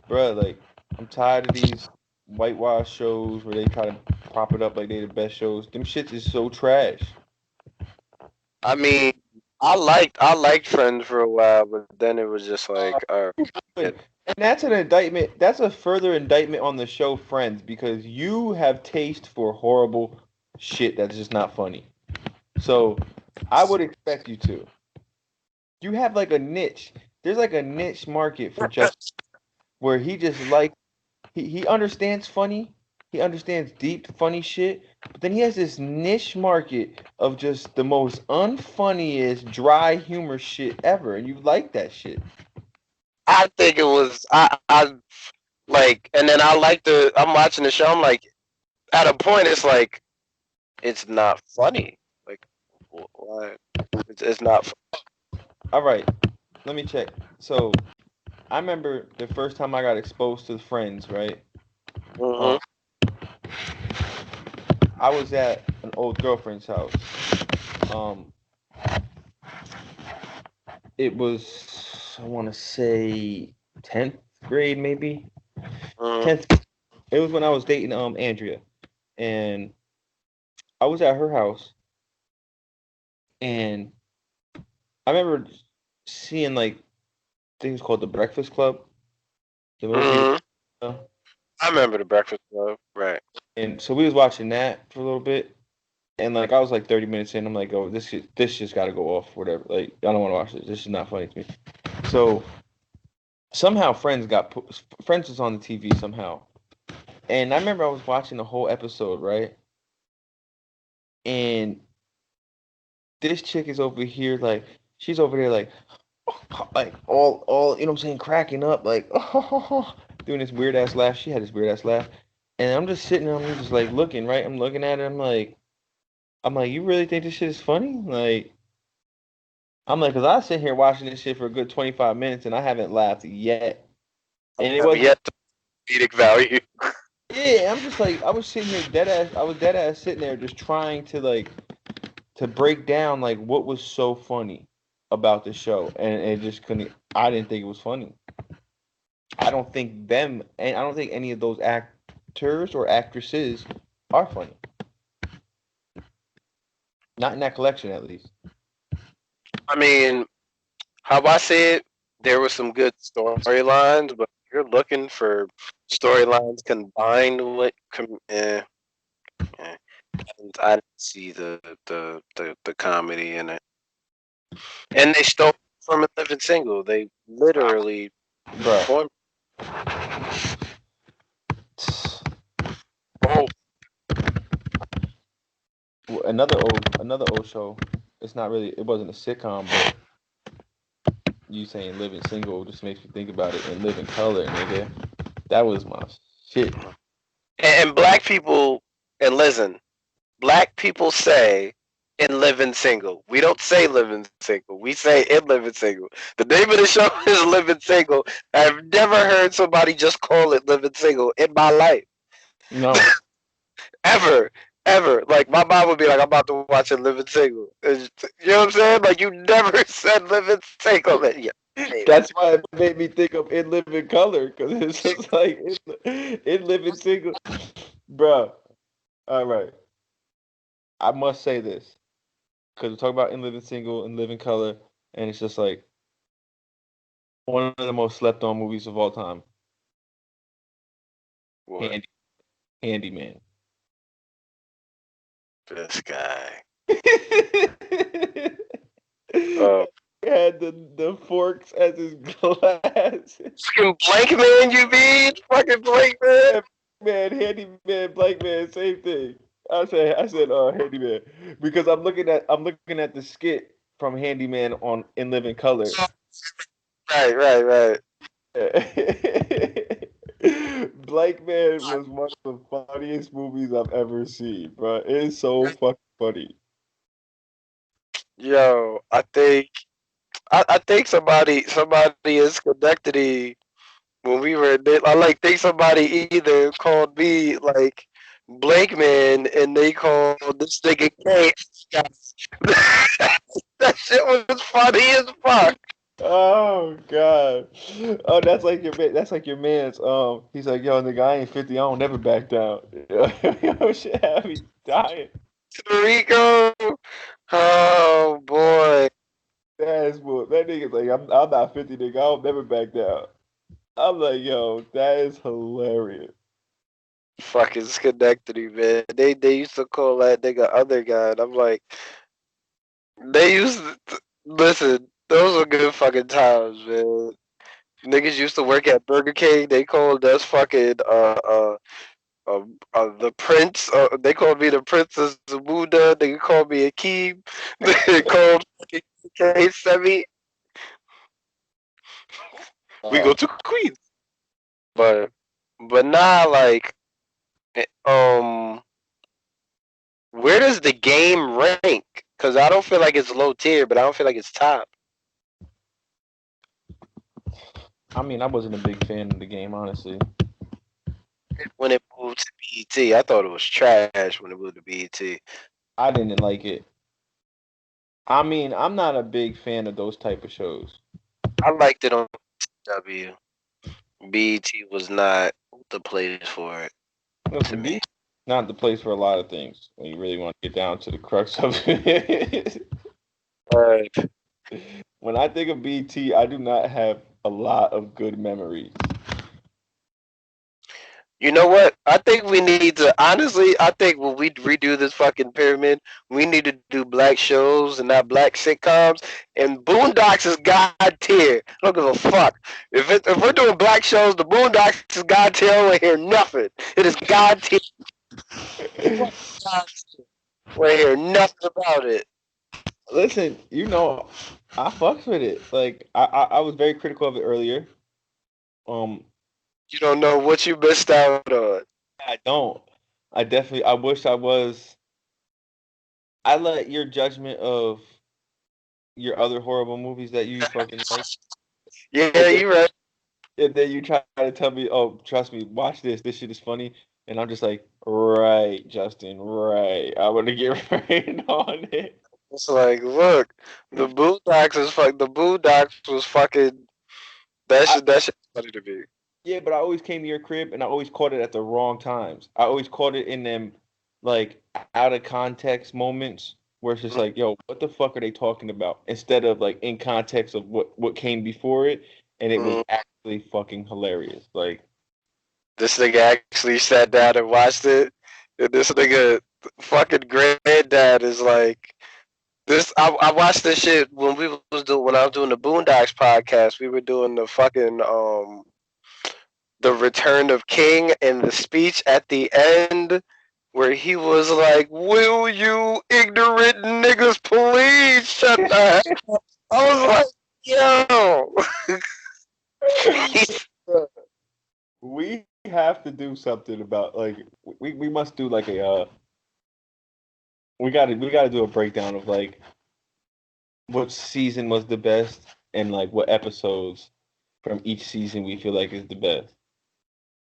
bruh, like, I'm tired of these whitewash shows where they try to prop it up like they the best shows. Them shits is so trash. I mean, I liked Friends for a while, but then it was just like, And that's an indictment. That's a further indictment on the show Friends because you have taste for horrible shit that's just not funny. So I would expect you to. You have like a niche. There's like a niche market for just where he just like he understands funny. He understands deep funny shit. But then he has this niche market of just the most unfunniest dry humor shit ever, and you like that shit. I think it was I like, and then I'm watching the show. I'm like, at a point, it's like it's not funny. Like, why? It's not. All right, let me check. So I remember the first time I got exposed to Friends, right? Mm-hmm. Um, I was at an old girlfriend's house. Um, it was I want to say 10th grade, maybe Mm-hmm. 10th. It was when I was dating Andrea, and I was at her house, and I remember seeing like things called the Breakfast Club, the movie. Mm-hmm. I remember the Breakfast Club. Right. And so we was watching that for a little bit, and like I was like 30 minutes in, I'm like, oh, this just got to go off, whatever. Like I don't want to watch this. This is not funny to me. So somehow Friends was on the TV somehow, and I remember I was watching the whole episode, right? And this chick is over here, like she's over there, like all you know what I'm saying, cracking up, like doing this weird ass laugh. She had this weird ass laugh, and I'm just sitting there, I'm just like looking, right? I'm looking at it, I'm like, you really think this shit is funny? Like, I'm like, cause I sit here watching this shit for a good 25 minutes and I haven't laughed yet. And it Have wasn't, yet to comedic value. yeah, I'm just like, I was sitting here dead ass, I was dead ass sitting there just trying to like to break down like what was so funny about the show, and it just couldn't. I didn't think it was funny. I don't think them, and I don't think any of those actors or actresses are funny. Not in that collection, at least. I mean, how I say it, there were some good storylines, but if you're looking for storylines combined with, eh, I didn't see the comedy in it, and they stole from a living single. They literally Bro, formed. Oh, another old show. It's not really. It wasn't a sitcom, but you saying living single just makes me think about it. And living color, nigga. That was my shit. and black people, and listen, black people say in living single. We don't say living single. We say in living single. The name of the show is Living Single. I've never heard somebody just call it living single in my life. No, Ever. Ever. Like my mom would be like, I'm about to watch a living single. You know what I'm saying? Like you never said living single. Yeah. that's why it made me think of in living color because it's just like in living single, bro. All right, I must say this because we talk about in living single and living color, and it's just like one of the most slept on movies of all time. What? Handy, Handyman. This guy. He Oh. had the forks as his glasses. Fucking blank man, you mean? Fucking blank man? Yeah, man, handyman, black man, same thing. I said, handyman, because I'm looking at the skit from Handyman on In Living Color. Right, right, right. Black Man was one of the funniest movies I've ever seen, bro. It's so fucking funny. Yo, I think somebody is Schenectady when we were I like think somebody either called me like Blake man and they called this nigga K. That shit was funny as fuck. Oh God. Oh, that's like your man. That's like your man's. He's like, yo, nigga, I ain't 50. I don't never back down. Yo, shit had me dying. Rico. Oh boy. That's what that nigga's like. I'm not 50, nigga. I don't never back down. I'm like, yo, that is hilarious. Fucking Schenectady, man. They used to call that nigga other guy. And I'm like, they used listen, those were good fucking times, man. Niggas used to work at Burger King. They called us fucking the Prince. They called me the Princess Zamunda. They called me Akeem. They called fucking K Semi. We Uh, go to Queens, but nah, like um, where does the game rank? Because I don't feel like it's low tier, but I don't feel like it's top. I mean, I wasn't a big fan of the game, honestly. When it moved to BET, I thought it was trash when it moved to BET. I didn't like it. I mean, I'm not a big fan of those type of shows. I liked it on W. BET was not the place for it to Listen, me. B not the place for a lot of things when you really want to get down to the crux of it. Right. When I think of BT, I do not have a lot of good memories. You know what? I think we need to honestly. I think when we redo this fucking pyramid, we need to do black shows and not black sitcoms. And Boondocks is god tier. I don't give a fuck if we're doing black shows. The Boondocks is god tier. I don't hear nothing. It is god tier. We hear nothing about it. Listen, I fucks with it. Like I was very critical of it earlier. Um, You don't know what you missed out on. I don't. I wish I was. I let your judgment of your other horrible movies that you fucking like, Yeah, and then, you right. and then you try to tell me, oh, trust me, watch this. This shit is funny, and I'm just like, right, Justin, right. I want to get right on it. It's like, look, the Boondocks is fuck. The Boondocks was fucking. That shit's funny to me. Yeah, but I always came to your crib and I always caught it at the wrong times. I always caught it in them like out of context moments where it's just like, yo, what the fuck are they talking about? Instead of like in context of what came before it, and it was Mm-hmm. actually fucking hilarious. Like, This nigga actually sat down and watched it, and this nigga fucking granddad is like this. I watched this shit when when I was doing the Boondocks podcast. We were doing the fucking the Return of King and the speech at the end where he was like, "Will you ignorant niggas please shut the hell?" I was like, "Yo." we have to do something about like we must do like a we gotta do a breakdown of like what season was the best and like what episodes from each season we feel like is the best.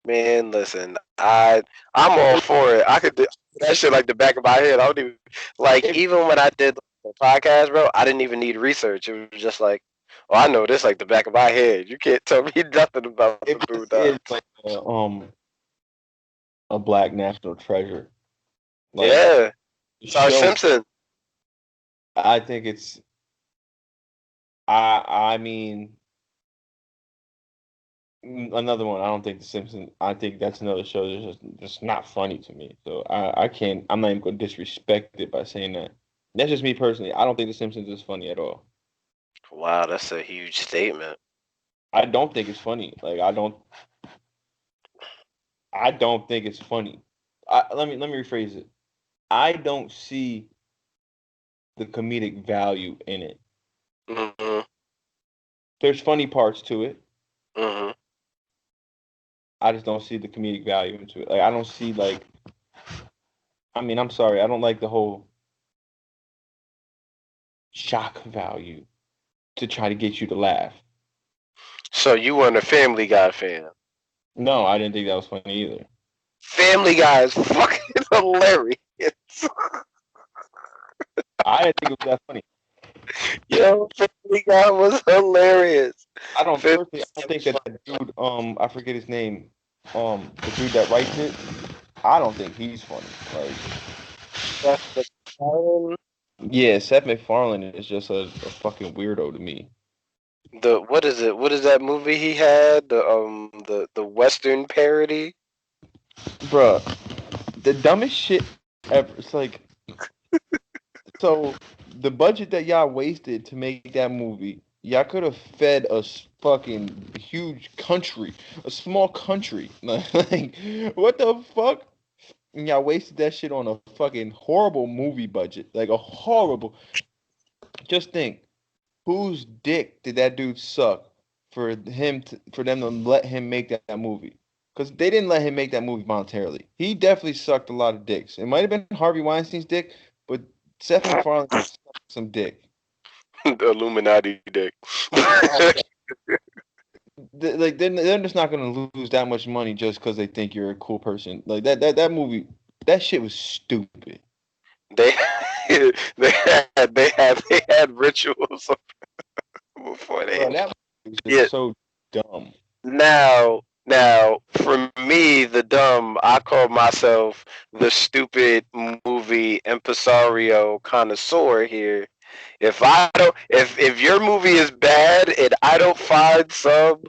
Man, listen, I'm all for it. I could do that shit like the back of my head. I don't even like If even when I did the podcast, bro. I didn't even need research. It was just like, oh, I know this like the back of my head. You can't tell me nothing about the if this is Boondocks. like a black national treasure, like Yeah, the Sarge show, Simpson. I think it's I mean another one. I don't think The Simpsons. I think that's another show that's just not funny to me. So I can't. I'm not even gonna disrespect it by saying that. That's just me personally. I don't think The Simpsons is funny at all. Wow, that's a huge statement. I don't think it's funny. Like I don't think it's funny. Let me rephrase it. I don't see the comedic value in it. Hmm. There's funny parts to it. Hmm. I just don't see the comedic value into it. Like I don't see like I mean, I'm sorry, I don't like the whole shock value to try to get you to laugh. So you weren't a Family Guy fan. No, I didn't think that was funny either. Family Guy is fucking hilarious. I didn't think it was that funny. Yo, Family Guy was hilarious. I don't Family personally. I Guy don't think was that fucking that dude. I forget his name. The dude that writes it. I don't think he's funny. Like, Seth MacFarlane. yeah, Seth MacFarlane is just a fucking weirdo to me, The what is it? What is that movie he had? The Western parody. bruh. The dumbest shit ever. It's like so the budget that y'all wasted to make that movie. Y'all could have fed a fucking huge country, a small country. Like, what the fuck? And y'all wasted that shit on a fucking horrible movie budget. Like a horrible. Just think, whose dick did that dude suck for them to let him make that movie? Because they didn't let him make that movie voluntarily. He definitely sucked a lot of dicks. It might have been Harvey Weinstein's dick, but Seth MacFarlane sucked some dick. The Illuminati dick. Oh, yeah. Like they're just not gonna lose that much money just because they think you're a cool person. Like that movie, that shit was stupid. they they had rituals before they Bro, that movie was yeah. just so dumb. Now, for me, the dumb, I call myself the stupid movie impresario connoisseur here. If your movie is bad and I don't find some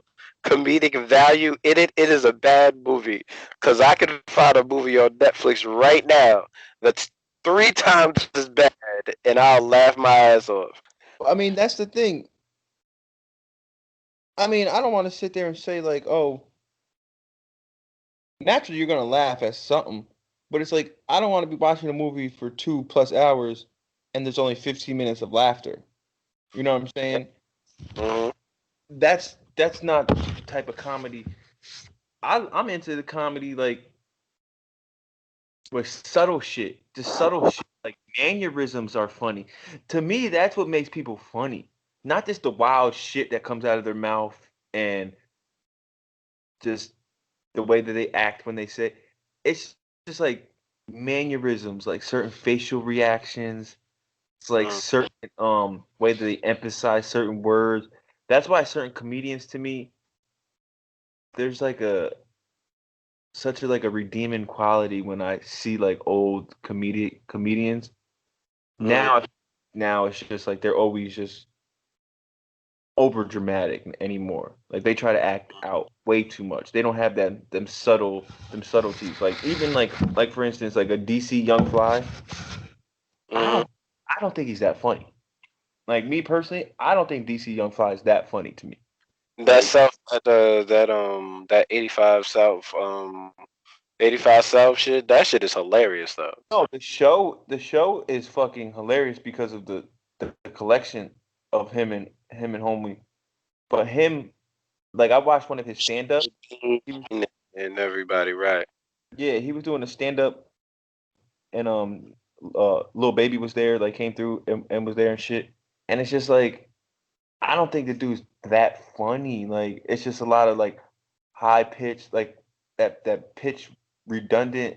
comedic value in it, it is a bad movie. Cause I can find a movie on Netflix right now that's three times as bad, and I'll laugh my ass off. I mean, that's the thing. I mean, I don't want to sit there and say like, oh, naturally you're gonna laugh at something, but it's like I don't want to be watching a movie for 2+ hours and there's only 15 minutes of laughter. You know what I'm saying? Hmm. That's not the type of comedy. I'm into the comedy like with subtle shit. The subtle shit, like mannerisms are funny. To me, that's what makes people funny. Not just the wild shit that comes out of their mouth and just the way that they act when they say it's just like mannerisms, like certain facial reactions, It's like certain way that they emphasize certain words. That's why certain comedians to me, there's like a such a like a redeeming quality when I see like old comedians. Now now it's just like they're always just over dramatic anymore. Like they try to act out way too much. They don't have them subtleties. Like even like for instance like a DC Young Fly. I Mm-hmm. don't I don't think he's that funny. Like me personally, I don't think DC Young Fly is that funny to me. That Like South that 85 South shit, that shit is hilarious though. no, the show is fucking hilarious because of the collection of him and homie. But him like I watched one of his stand up. He was And everybody, right? yeah, he was doing a stand up and Lil Baby was there, like came through and was there and shit. And it's just like I don't think the dude's that funny. Like it's just a lot of like high pitch, like that pitch redundant.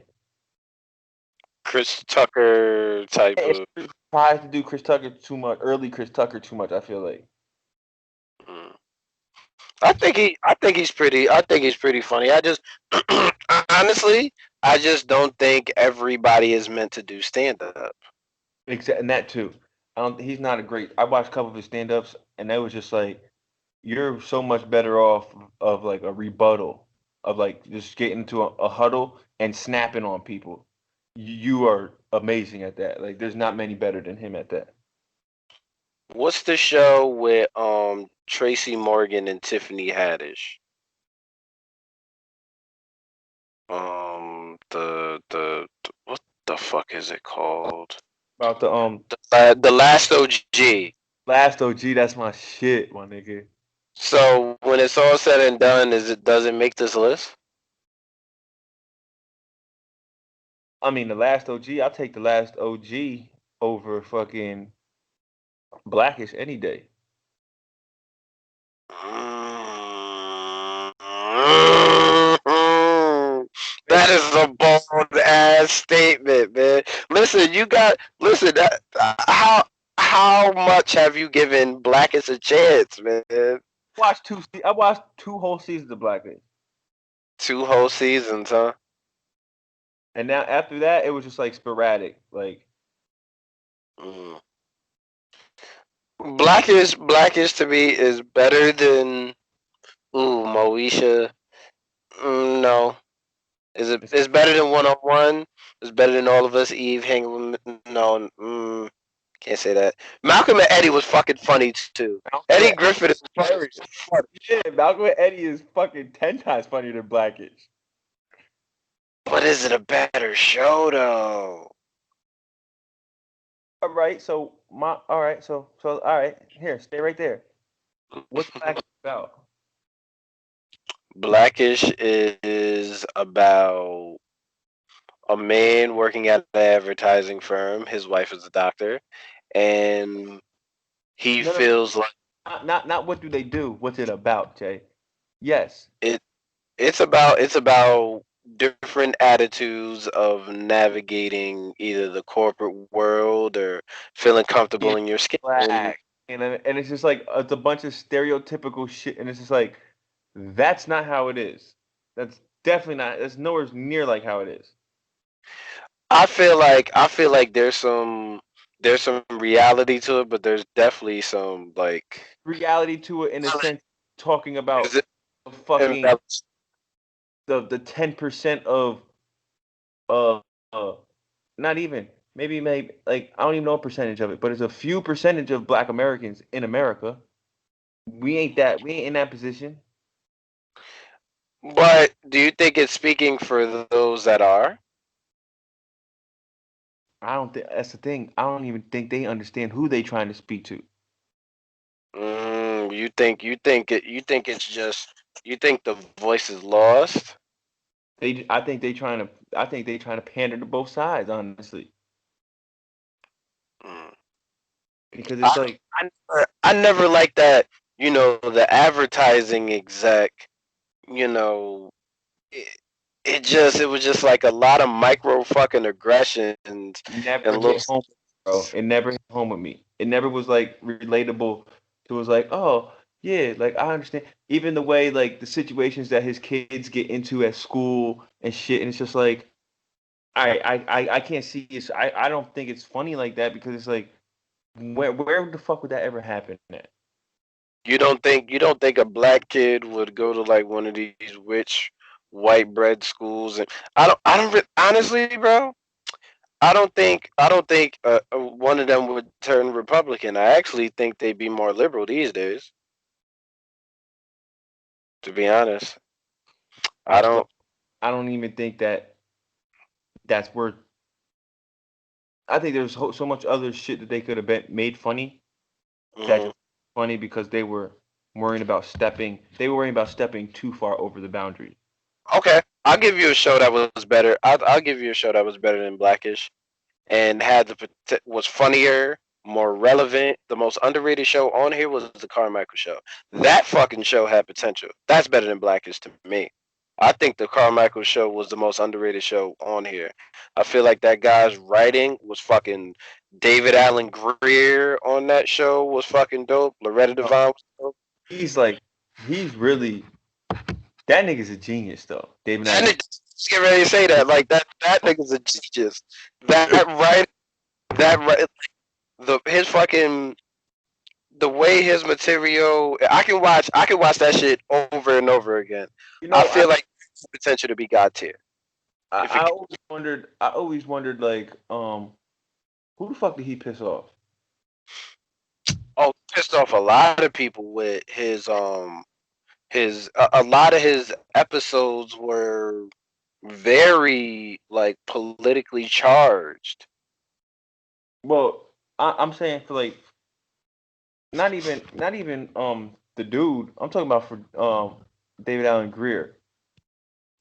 Chris Tucker type It of. tries to do Chris Tucker too much, early Chris Tucker too much. I feel like. Mm. I think he's pretty funny. I just honestly, I just don't think everybody is meant to do stand up. Except and that too. I don't. He's not a great. I watched a couple of his stand ups, and that was just like you're so much better off of like a rebuttal of like just getting into a huddle and snapping on people. You are amazing at that. Like there's not many better than him at that. What's the show with Tracy Morgan and Tiffany Haddish? The what the fuck is it called? About the The Last OG. last OG, that's my shit, my nigga. So when it's all said and done, does it make this list? I mean the last OG, I'll take the last OG over fucking Blackish any day. That is a bold ass statement, man. Listen, how much have you given Blackest a chance, man? I watched two whole seasons of Blackish. 2 whole seasons, huh? And now after that, it was just like sporadic. Like Mm. Blackish to me is better than Moesha. No, it's it's better than 101. It's better than All of Us. Eve hanging with no. Can't say that. Malcolm and Eddie was fucking funny too. Malcolm Eddie and Griffith is fucking hilarious. funny. Yeah, Malcolm and Eddie is fucking 10 times funnier than Blackish. But is it a better show though? All right, here, stay right there. What's Blackish about? Blackish is about a man working at an advertising firm. His wife is a doctor, and he No, no, feels like not what do they do? What's it about, Jay? Yes. it. It's about different attitudes of navigating either the corporate world or feeling Yeah, comfortable in your skin. black. And it's just like it's a bunch of stereotypical shit, and it's just like that's not how it is. That's definitely not. That's nowhere near like how it is. I feel like there's some reality to it, but there's definitely some like Reality to it in a sense, talking is about it the fucking the 10% of uh, uh not even maybe like I don't even know a percentage of it, but it's a few percentage of Black Americans in America. We ain't in that position. But do you think it's speaking for those that are? I don't think that's the thing. I don't even think they understand who they trying to speak to. You think the voice is lost? I think they trying to pander to both sides, honestly, Mm. because I it's like I never liked that. The advertising exec. You know, it, it was just like a lot of micro fucking aggressions and never little hit home. bro. It never hit home with me. It never was like relatable. It was like, oh yeah, like I understand. Even the way like the situations that his kids get into at school and shit, and it's just like I can't see it. I don't think it's funny like that because it's like where the fuck would that ever happen at? You don't think a black kid would go to like one of these rich white bread schools? And honestly, bro, I don't think one of them would turn Republican. I actually think they'd be more liberal these days. To be honest, I I feel don't. I don't even think that that's worth. I think there's so much other shit that they could have been made funny that Mhm. just funny because they were worrying about stepping. They were worrying about stepping too far over the boundary. Okay, I'll give you a show that was better. I'll give you a show that was better than Blackish and was funnier, more relevant. The most underrated show on here was the Carmichael Show. That fucking show had potential. That's better than Blackish to me. I think the Carmichael Show was the most underrated show on here. I feel like that guy's writing was fucking David Allen Greer on that show was fucking dope. Loretta No, Devine was dope. he's like he's really that nigga's a genius though. David That Allen. nigga, just get ready to say that. Like that nigga's a genius. That right, that right. His fucking the way his material I can watch that shit over and over again. You I know, feel like it's potential to be God tier. If I it always wondered like who the fuck did he piss off? pissed off a lot of people with his a lot of his episodes were very like politically charged. Well, I'm saying for like not even the dude. I'm talking about for David Allen Greer.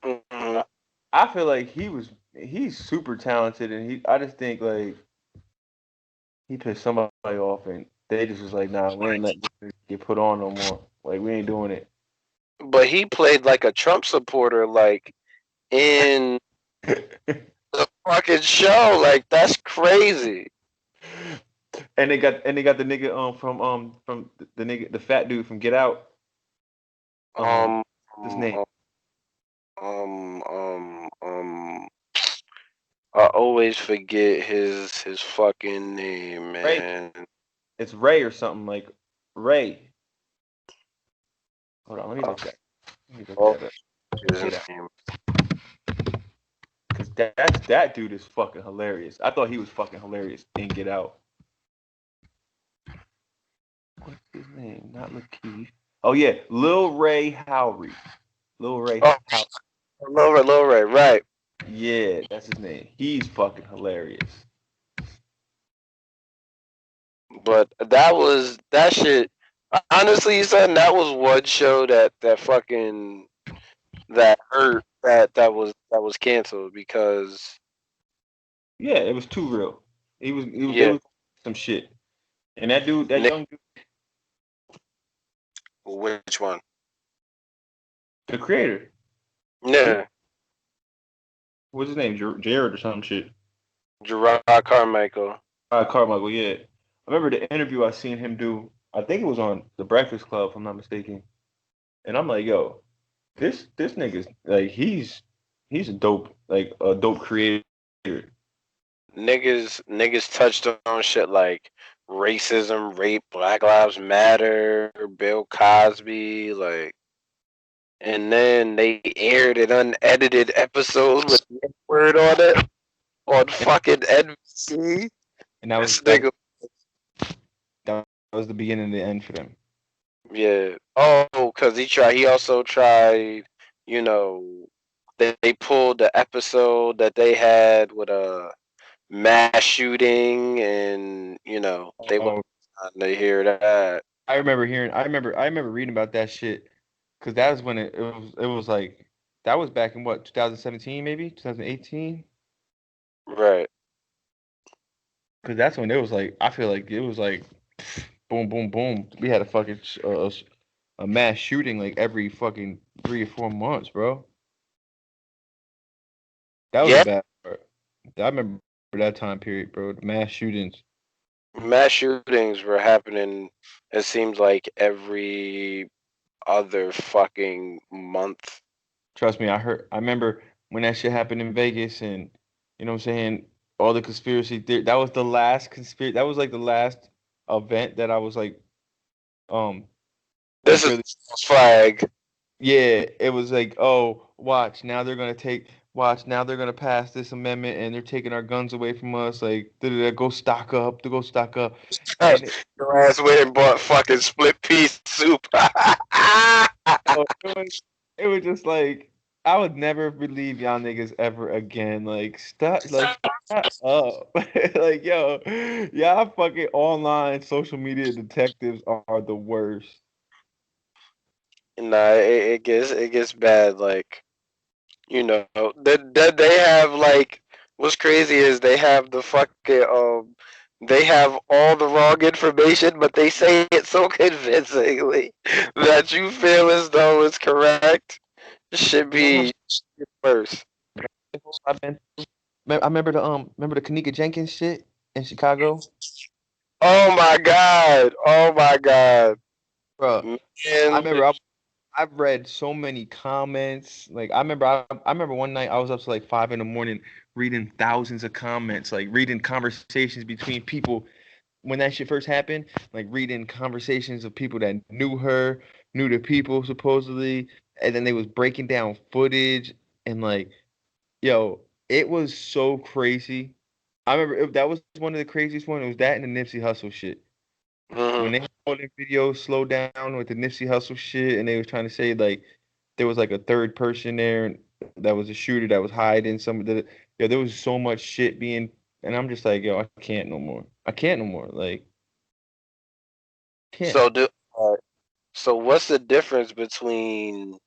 Mhm. I, I feel like he's super talented and he I just think like he pissed somebody off and they just was like, nah, we ain't letting this get put on no more. Like we ain't doing But he played like a Trump supporter like in it. the fucking show. Like that's crazy. And they got the nigga from the nigga the fat dude from Get Out. Um Um his um name. um um um I always forget his fucking name, Ray. man. It's Ray or something like Ray. Hold on, let me I look that. Let me look that up. forget his Get Out. name. Cause that dude is fucking hilarious. I thought he was fucking hilarious in Get Out. What's his name? Not Lakeith. Oh yeah, Lil Ray Howery. Lil Ray Oh, How. Low Ray, right? Yeah, that's his name. He's fucking hilarious. But that shit. Honestly, son, that was one show that fucking that hurt that was canceled because Yeah, it was too real. It yeah, was some shit. And that dude, that Nick, young dude, which one? the creator, he Yeah, what's his name? Jared or some shit. Gerard Carmichael. Carmichael. Yeah, I remember the interview I seen him do. I think it was on The Breakfast Club, if I'm not mistaken. And I'm like, yo, this nigga's like he's a dope creator. Niggas touched on shit like racism, rape, Black Lives Matter, Bill Cosby, like, and then they aired an unedited episode with the N word on it on fucking NBC. And that was This nigga, that was the beginning and the end for them. yeah. Oh, cause he also tried, you know, they pulled the episode that they had with a mass shooting, and they want Oh, to hear that. I remember reading about that shit because that was when it was like that was back in what 2017 maybe 2018 Right. because that's when it was like I feel like it was like boom boom boom we had a fucking a mass shooting like every fucking 3 or 4 months, bro. That was a Yeah. bad part. I remember that time period, bro. The mass shootings. mass shootings were happening. It seems like every other fucking month. Trust me, I remember when that shit happened in Vegas, and you know what I'm saying, all the conspiracy theory. That was the last conspiracy. That was like the last event that I was um, This is really. false flag. Yeah, it was like, oh, watch, now they're gonna watch, now they're gonna pass this amendment, and they're taking our guns away from us. Like, go stock up, to go stock up, and Your ass went and bought fucking split pea soup. oh, it was just like I would never believe y'all niggas ever again. Like stop up. Like yo, y'all fucking online social media detectives are the worst. Nah, it gets bad. Like, that they have, like, what's crazy is they have the fucking they have all the wrong information, but they say it so convincingly that you feel as though it's correct. Should You know how be worse. I've been. I remember the Kanika Jenkins shit in Chicago, Oh my god! Oh my god! bro. I Man, remember I've read so many comments. Like I remember one night I was up to like 5 in the morning reading thousands of comments, like reading conversations between people when that shit first happened, like reading conversations of people that knew her, knew the people supposedly, and then they was breaking down footage and like, yo, it was so crazy. I remember that was one of the craziest one. It was that and the Nipsey Hussle shit. mhm. When they had all the videos slow down with the Nipsey Hussle shit, and they was trying to say like there was like a third person there that was a shooter that was hiding some of the. Yo, there was so much shit being, and I'm just like, yo, I can't no more. I can't no more. Like, can't. So uh, so what's the difference between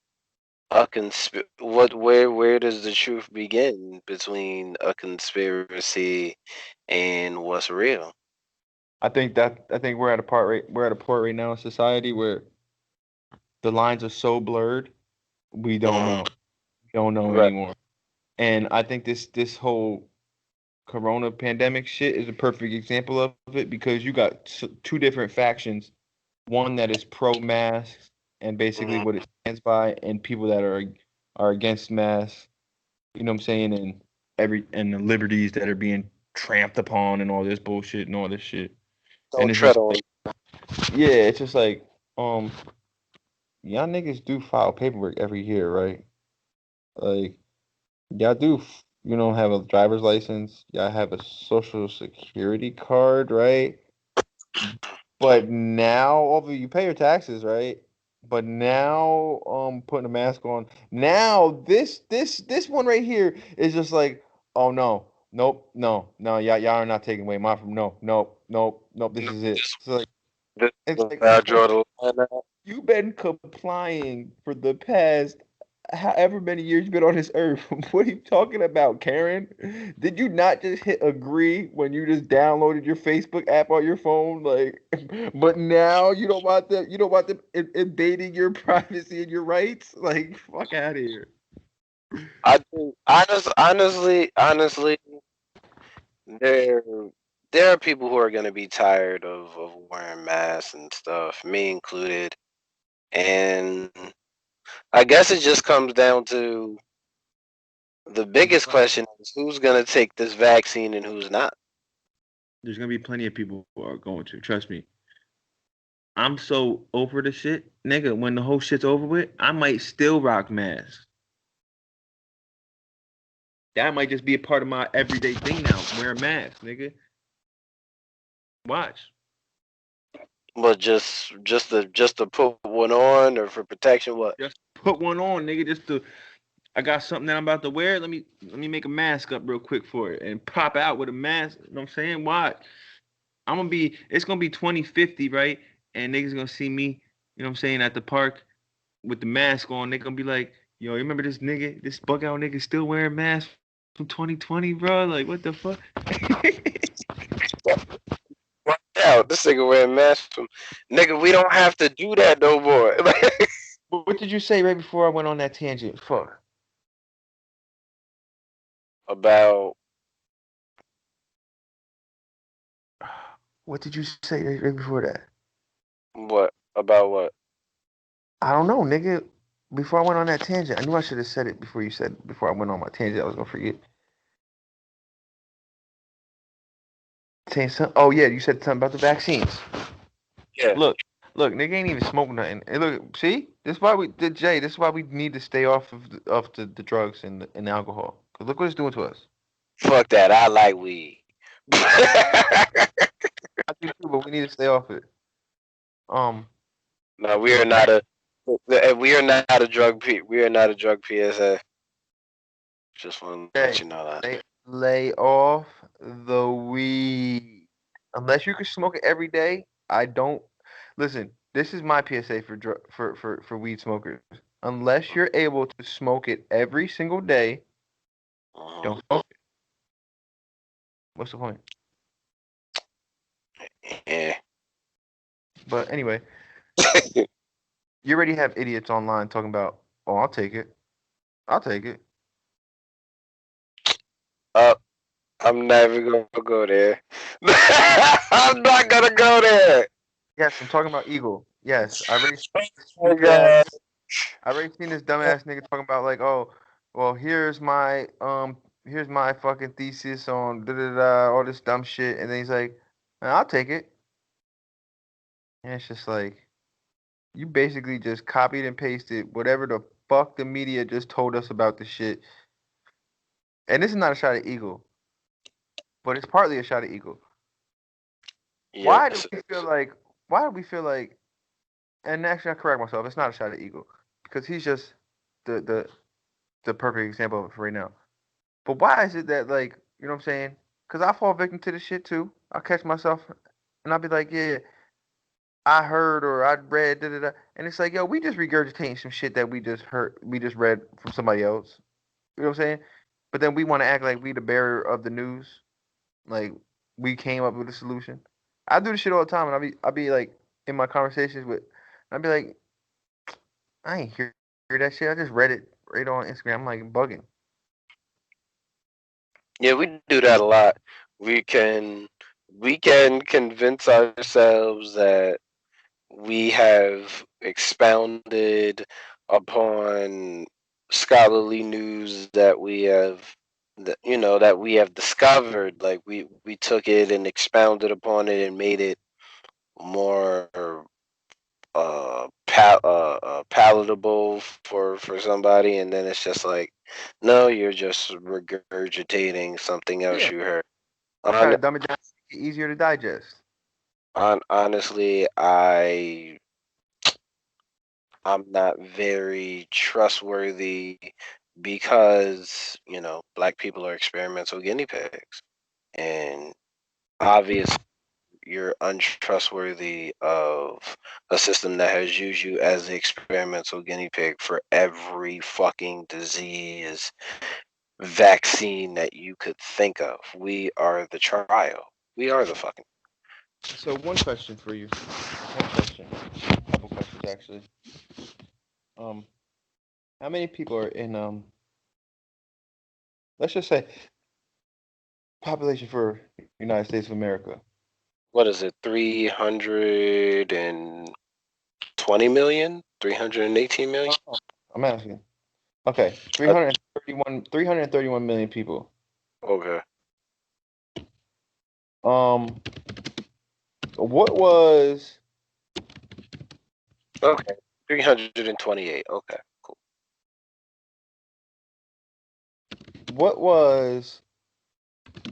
where does the truth begin between a conspiracy and what's real? I think we're at a part right now in society where the lines are so blurred, we don't Mhm. know. We don't know Right. anymore. And I think this whole corona pandemic shit is a perfect example of it because you got two different factions, one that is pro mask and basically Mhm. what it stands by, and people that are against masks, you know what I'm saying, and the liberties that are being tramped upon and all this bullshit and all this shit. And Don't it's tread just on. like, yeah, it's just like, y'all niggas do file paperwork every year, right? Like, y'all do, have a driver's license, y'all have a social security card, right? But now, although you pay your taxes, right? But now, putting a mask on. Now, this one right here is just like, oh no, nope, no, y'all are not taking away my from no, nope. This No, is it. This, this It's is like, where I bro, draw the line at. you've been complying for the past however many years you've been on this earth. What are you talking about, Karen? Did you not just hit agree when you just downloaded your Facebook app on your phone? Like, but now you don't want them invading your privacy and your rights? Like, fuck out of here. I think honestly, there there are people who are going to be tired of wearing masks and stuff, me included. And I guess it just comes down to the There's biggest plenty. question is who's going to take this vaccine and who's not. There's gonna be plenty of people who are going to. Trust me. I'm so over the shit, nigga. When the whole shit's over with, I might still rock masks. That might just be a part of my everyday thing now. Wear a mask, nigga. Watch. But just to put one on or for protection, what? Just put one on, nigga. I got something that I'm about to wear. Let me make a mask up real quick for it and pop out with a mask. You know what I'm saying? Watch. It's gonna be 2050, right? And niggas gonna see me, you know what I'm saying, at the park with the mask on. They gonna be like, yo, you remember this nigga, this bug out nigga still wearing masks from 2020, bro? Like, what the fuck? Watch out, this nigga wearing masks. Nigga, we don't have to do that no more. What did you say right before I went on that tangent? Fuck. About What did you say right before that? What about what? I don't know, nigga. Before I went on that tangent, I knew I should have said it before I went on my tangent. I was gonna forget. Saying something. Oh yeah, you said something about the vaccines. Yeah. Look, look, nigga ain't even smoking nothing. And look, see, this is why we did Jay. This is why we need to stay off of the drugs and the alcohol. Cause look what it's doing to us. Fuck that. I like weed. I do too, but we need to stay off it. Um, No, we are not a. We are not a drug. We are not a drug PSA. Just want to let Jay, you know that. lay off the weed. Unless you can smoke it every day, I don't. Listen, this is my PSA for for weed smokers. Unless you're able to smoke it every single day, Mhm. don't smoke it. What's the point? Yeah. But anyway, you already have idiots online talking about, oh, I'll take it. I'll take it. uh, I'm never gonna go there. I'm not gonna go there. Yes, I'm talking about Eagle. Yes, I already seen this Oh my stupid ass. god. I already seen this dumbass nigga talking about like, oh, well, here's my fucking thesis on da da da, all this dumb shit, and then he's like, I'll take it. And it's just like, you basically just copied and pasted whatever the fuck the media just told us about the shit. And this is not a shot at Eagle, but it's partly a shot at Eagle. Why do Yes. we feel like? Why do we feel like? And actually, I correct myself. It's not a shot at Eagle because he's just the the the perfect example of it for right now. But why is it that like you know what I'm saying? Because I fall victim to this shit too. I'll catch myself and I'll be like, yeah, I heard or I read, da da da, and it's like, yo, we just regurgitating some shit that we just heard, we just read from somebody else. You know what I'm saying? But then we want to act like we the bearer of the news, like we came up with a solution. I do this shit all the time, and I'll be like in my conversations with, I'll be like, I ain't hear that shit. I just read it right on Instagram. I'm like bugging. Yeah, we do that a lot. We can we can convince ourselves that we have expounded upon scholarly news that we have that we have discovered. Like we took it and expounded upon it and made it more palatable for somebody, and then it's just like, no, you're just regurgitating something else Yeah, you heard. try On, to dumb it down, make it easier to digest. honestly, I'm not very trustworthy because black people are experimental guinea pigs, and obviously you're untrustworthy of a system that has used you as the experimental guinea pig for every fucking disease vaccine that you could think of. We are the trial. We are the fucking. So one question for you. One question. A couple questions actually. Um, how many people are in let's just say population for United States of America? What is it? 320 million? 318 million? Oh, I'm asking. Okay, Uh, 331 million people. okay. Um, what was Okay. 328. Okay. Cool. what was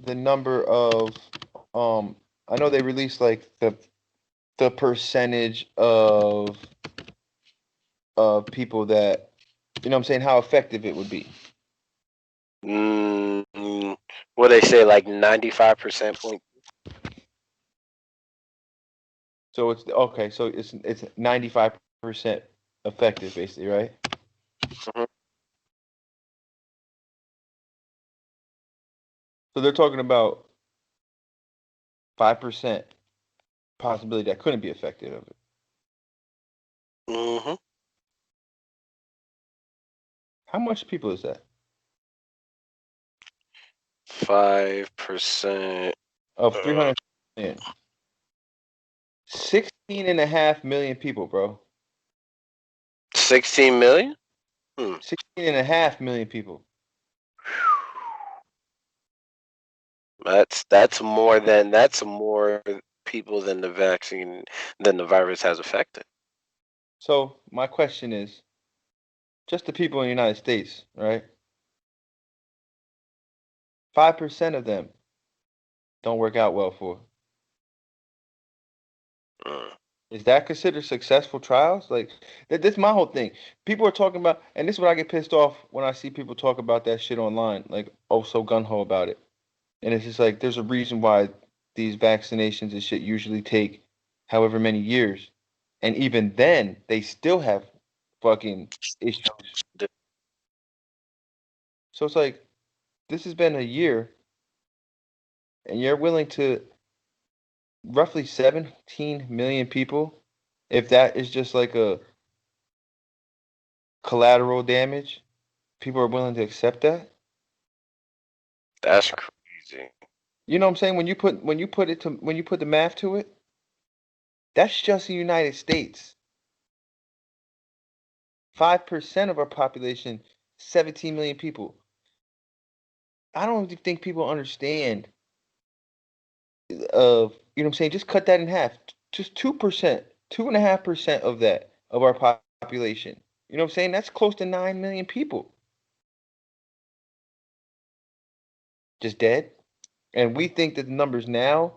the number of I know they released like the percentage of people that you know what I'm saying how effective it would be. Mm, what they say, like 95% point. So it's okay. So it's 95% effective, basically, right? Mhm. So they're talking about 5% possibility that couldn't be effective of it. Mhm. How much people is that? 5%. Of Uh, 300 million. 16.5 million people, bro. 16 million? 16.5 million people. That's more people than the virus has affected. So my question is, just the people in the United States, right? 5% of them don't work out well for. Mm. Is that considered successful trials? Like that's my whole thing. People are talking about, and this is what I get pissed off when I see people talk about that shit online, like oh so gun ho about it. And it's just like there's a reason why these vaccinations and shit usually take however many years, and even then they still have fucking issues. So it's like this has been a year, and you're willing to roughly 17 million people, if that is just like a collateral damage, people are willing to accept that. That's crazy. You know what I'm saying? When you put the math to it, that's just the United States. 5% of our population, 17 million people. I don't think people understand of you know what I'm saying. Just cut that in half. Just 2%, 2.5% of that of our population. You know what I'm saying? That's close to 9 million people just dead. And we think that the numbers now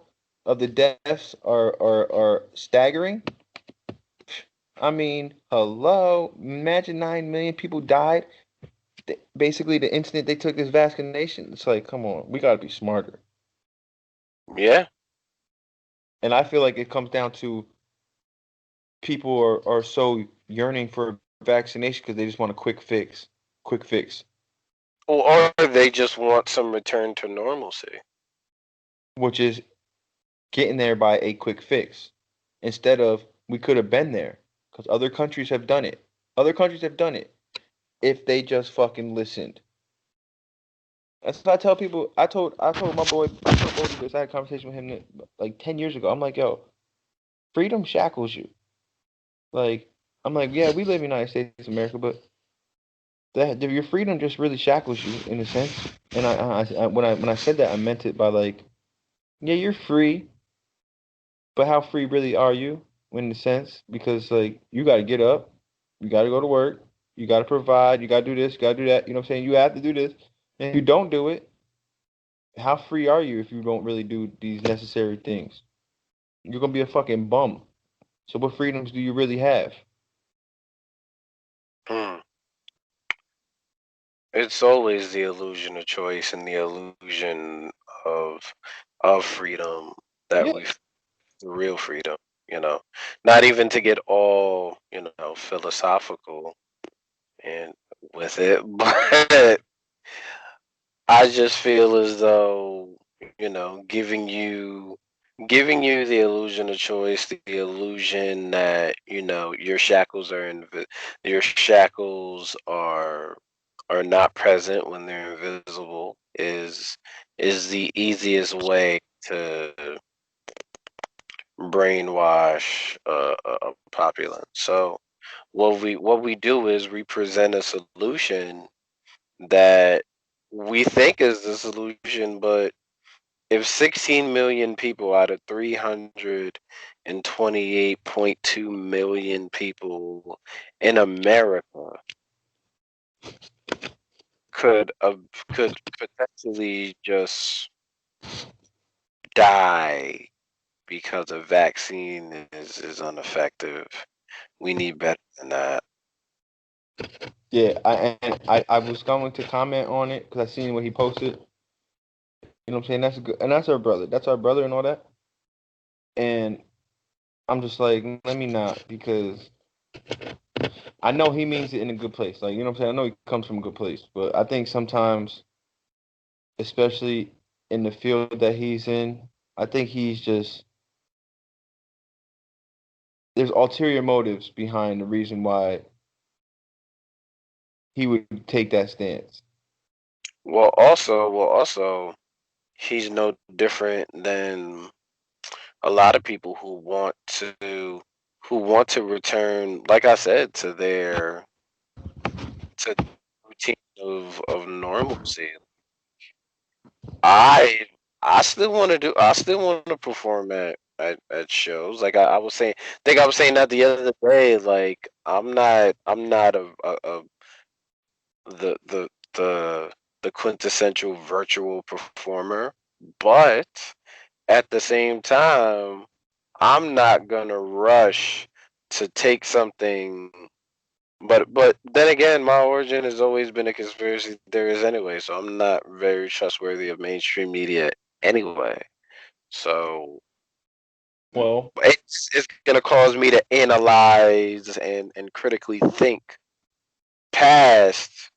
of the deaths are staggering. I mean, hello. Imagine 9 million people died. Basically, the instant they took this vaccination, it's like, come on, we gotta be smarter. Yeah. And I feel like it comes down to people are so yearning for vaccination because they just want a quick fix, quick fix, Or they just want some return to normalcy. which is getting there by a quick fix instead of we could have been there because other countries have done it. Other countries have done it if they just fucking listened. That's what I tell people. I told my boy, I told Bodie this. I had a conversation with him like 10 years ago. I'm like, yo, freedom shackles you. Like, I'm like, yeah, we live in the United States of America, but your freedom just really shackles you in a sense. And when I said that, I meant it by like, yeah, you're free, but how free really are you in a sense? Because like you got to get up, you got to go to work, you got to provide, you got to do this, you got to do that. You know what I'm saying? You have to do this, and if you don't do it, how free are you if you don't really do these necessary things? You're gonna be a fucking bum. So what freedoms do you really have? Hmm. It's always the illusion of choice and the illusion of of freedom that Yeah, we the real freedom, you know. Not even to get all, philosophical and with it, but I just feel as though, giving you the illusion of choice, the illusion that, your shackles are not present when they're invisible is the easiest way to brainwash a populace. So what we do is we present a solution that we think is the solution, but if 16 million people out of 328.2 million people in America could could potentially just die because a vaccine is ineffective, we need better than that. yeah. I was going to comment on it because I seen what he posted. You know what I'm saying? That's good, and that's our brother. That's our brother and all that. And I'm just like, let me not because I know he means it in a good place. Like, you know what I'm saying? I know he comes from a good place, but I think sometimes, especially in the field that he's in, I think he's just there's ulterior motives behind the reason why he would take that stance. Well, also, he's no different than a lot of people who want to return, like I said, to routine of normalcy. I I still want to do. I still want to perform at shows. Like I was saying, think I was saying that the other day. Like I'm not a the the the the quintessential virtual performer, but at the same time, I'm not gonna rush to take something. But then again, my origin has always been a conspiracy theorist anyway, so I'm not very trustworthy of mainstream media anyway. So Well, it's gonna cause me to analyze and critically think past,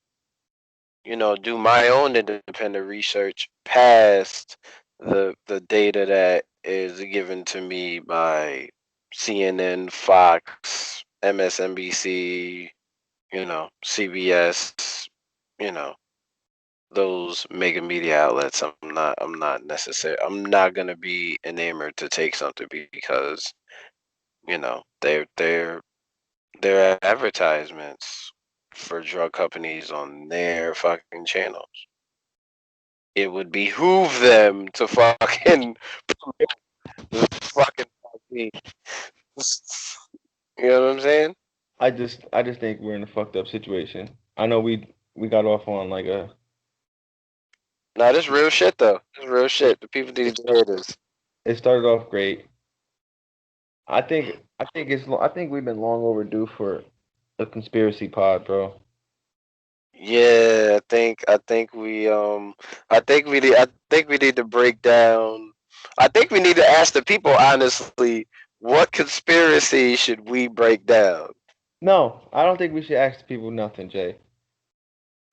do my own independent research past the data that is given to me by CNN, Fox, MSNBC, CBS, you know, those mega media outlets. I'm not gonna be enamored to take something because, they're advertisements for drug companies on their fucking channels. It would behoove them to fucking fucking me. You know what I'm saying? I just think we're in a fucked up situation. I know we got off on like a Nah, this real shit though. This real shit. The people need to hear this. it started off great. I think we've been long overdue for a conspiracy pod, bro. Yeah, I think we need to break down. I think we need to ask the people honestly, what conspiracy should we break down? No, I don't think we should ask the people nothing, Jay.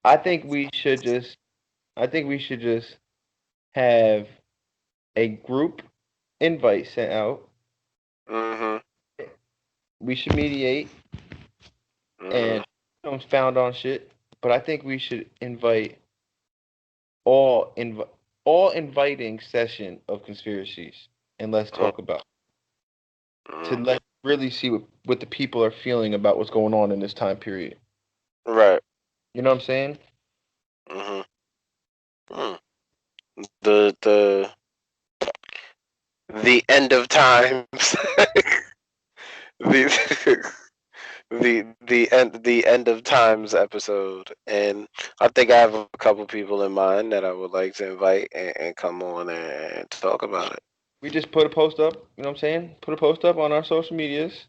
I think we should just I think we should just have a group invite sent out. Mhm. We should mediate Mhm. and found on shit, but I think we should invite all inv- all inviting session of conspiracies and let's Mhm. talk about to Mhm. let really see what the people are feeling about what's going on in this time period. Right. You know what I'm saying? Mhm. Mm. The end of times. the the end of times episode, and I think I have a couple people in mind that I would like to invite and come on and talk about it. We just put a post up, you know what I'm saying? Put a post up on our social medias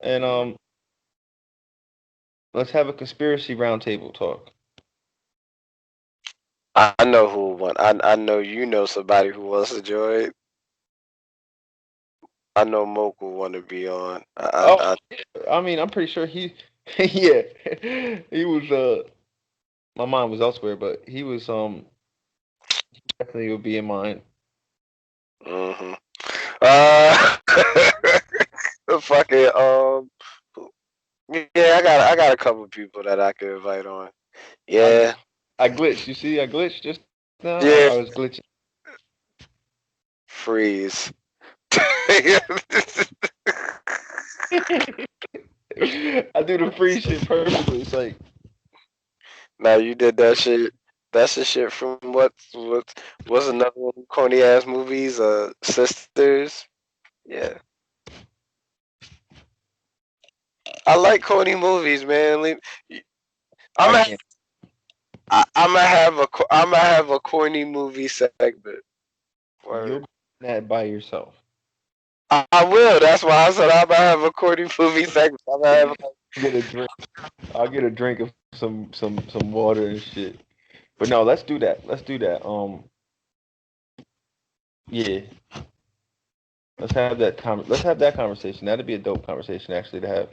and Mhm. let's have a conspiracy roundtable talk. I know who won. I know you know somebody who wants to join. I know Moke will want to be on. Oh, I mean, I'm pretty sure he yeah. He was my mind was elsewhere, but he was definitely would be in mine. Mhm. Uh, fucking yeah, I got a couple people that I could invite on. I Yeah, I glitched. You see, I glitched just now. I yeah. was glitching. Freeze. I do the free shit perfectly. It's like Now you did that shit. That's the shit from what's another one of them corny ass movies? Sisters. Yeah, I like corny movies, man. I'm I gonna can't. I'm gonna have I'm gonna have a corny movie segment. You'll Word. be that by yourself. I will. That's why I said I'm gonna have a corny movie segment. I'm gonna have Get a drink. I'll get a drink of some water and shit. But no, let's do that. Let's do that. Yeah. Let's have that conversation. That'd be a dope conversation actually to have.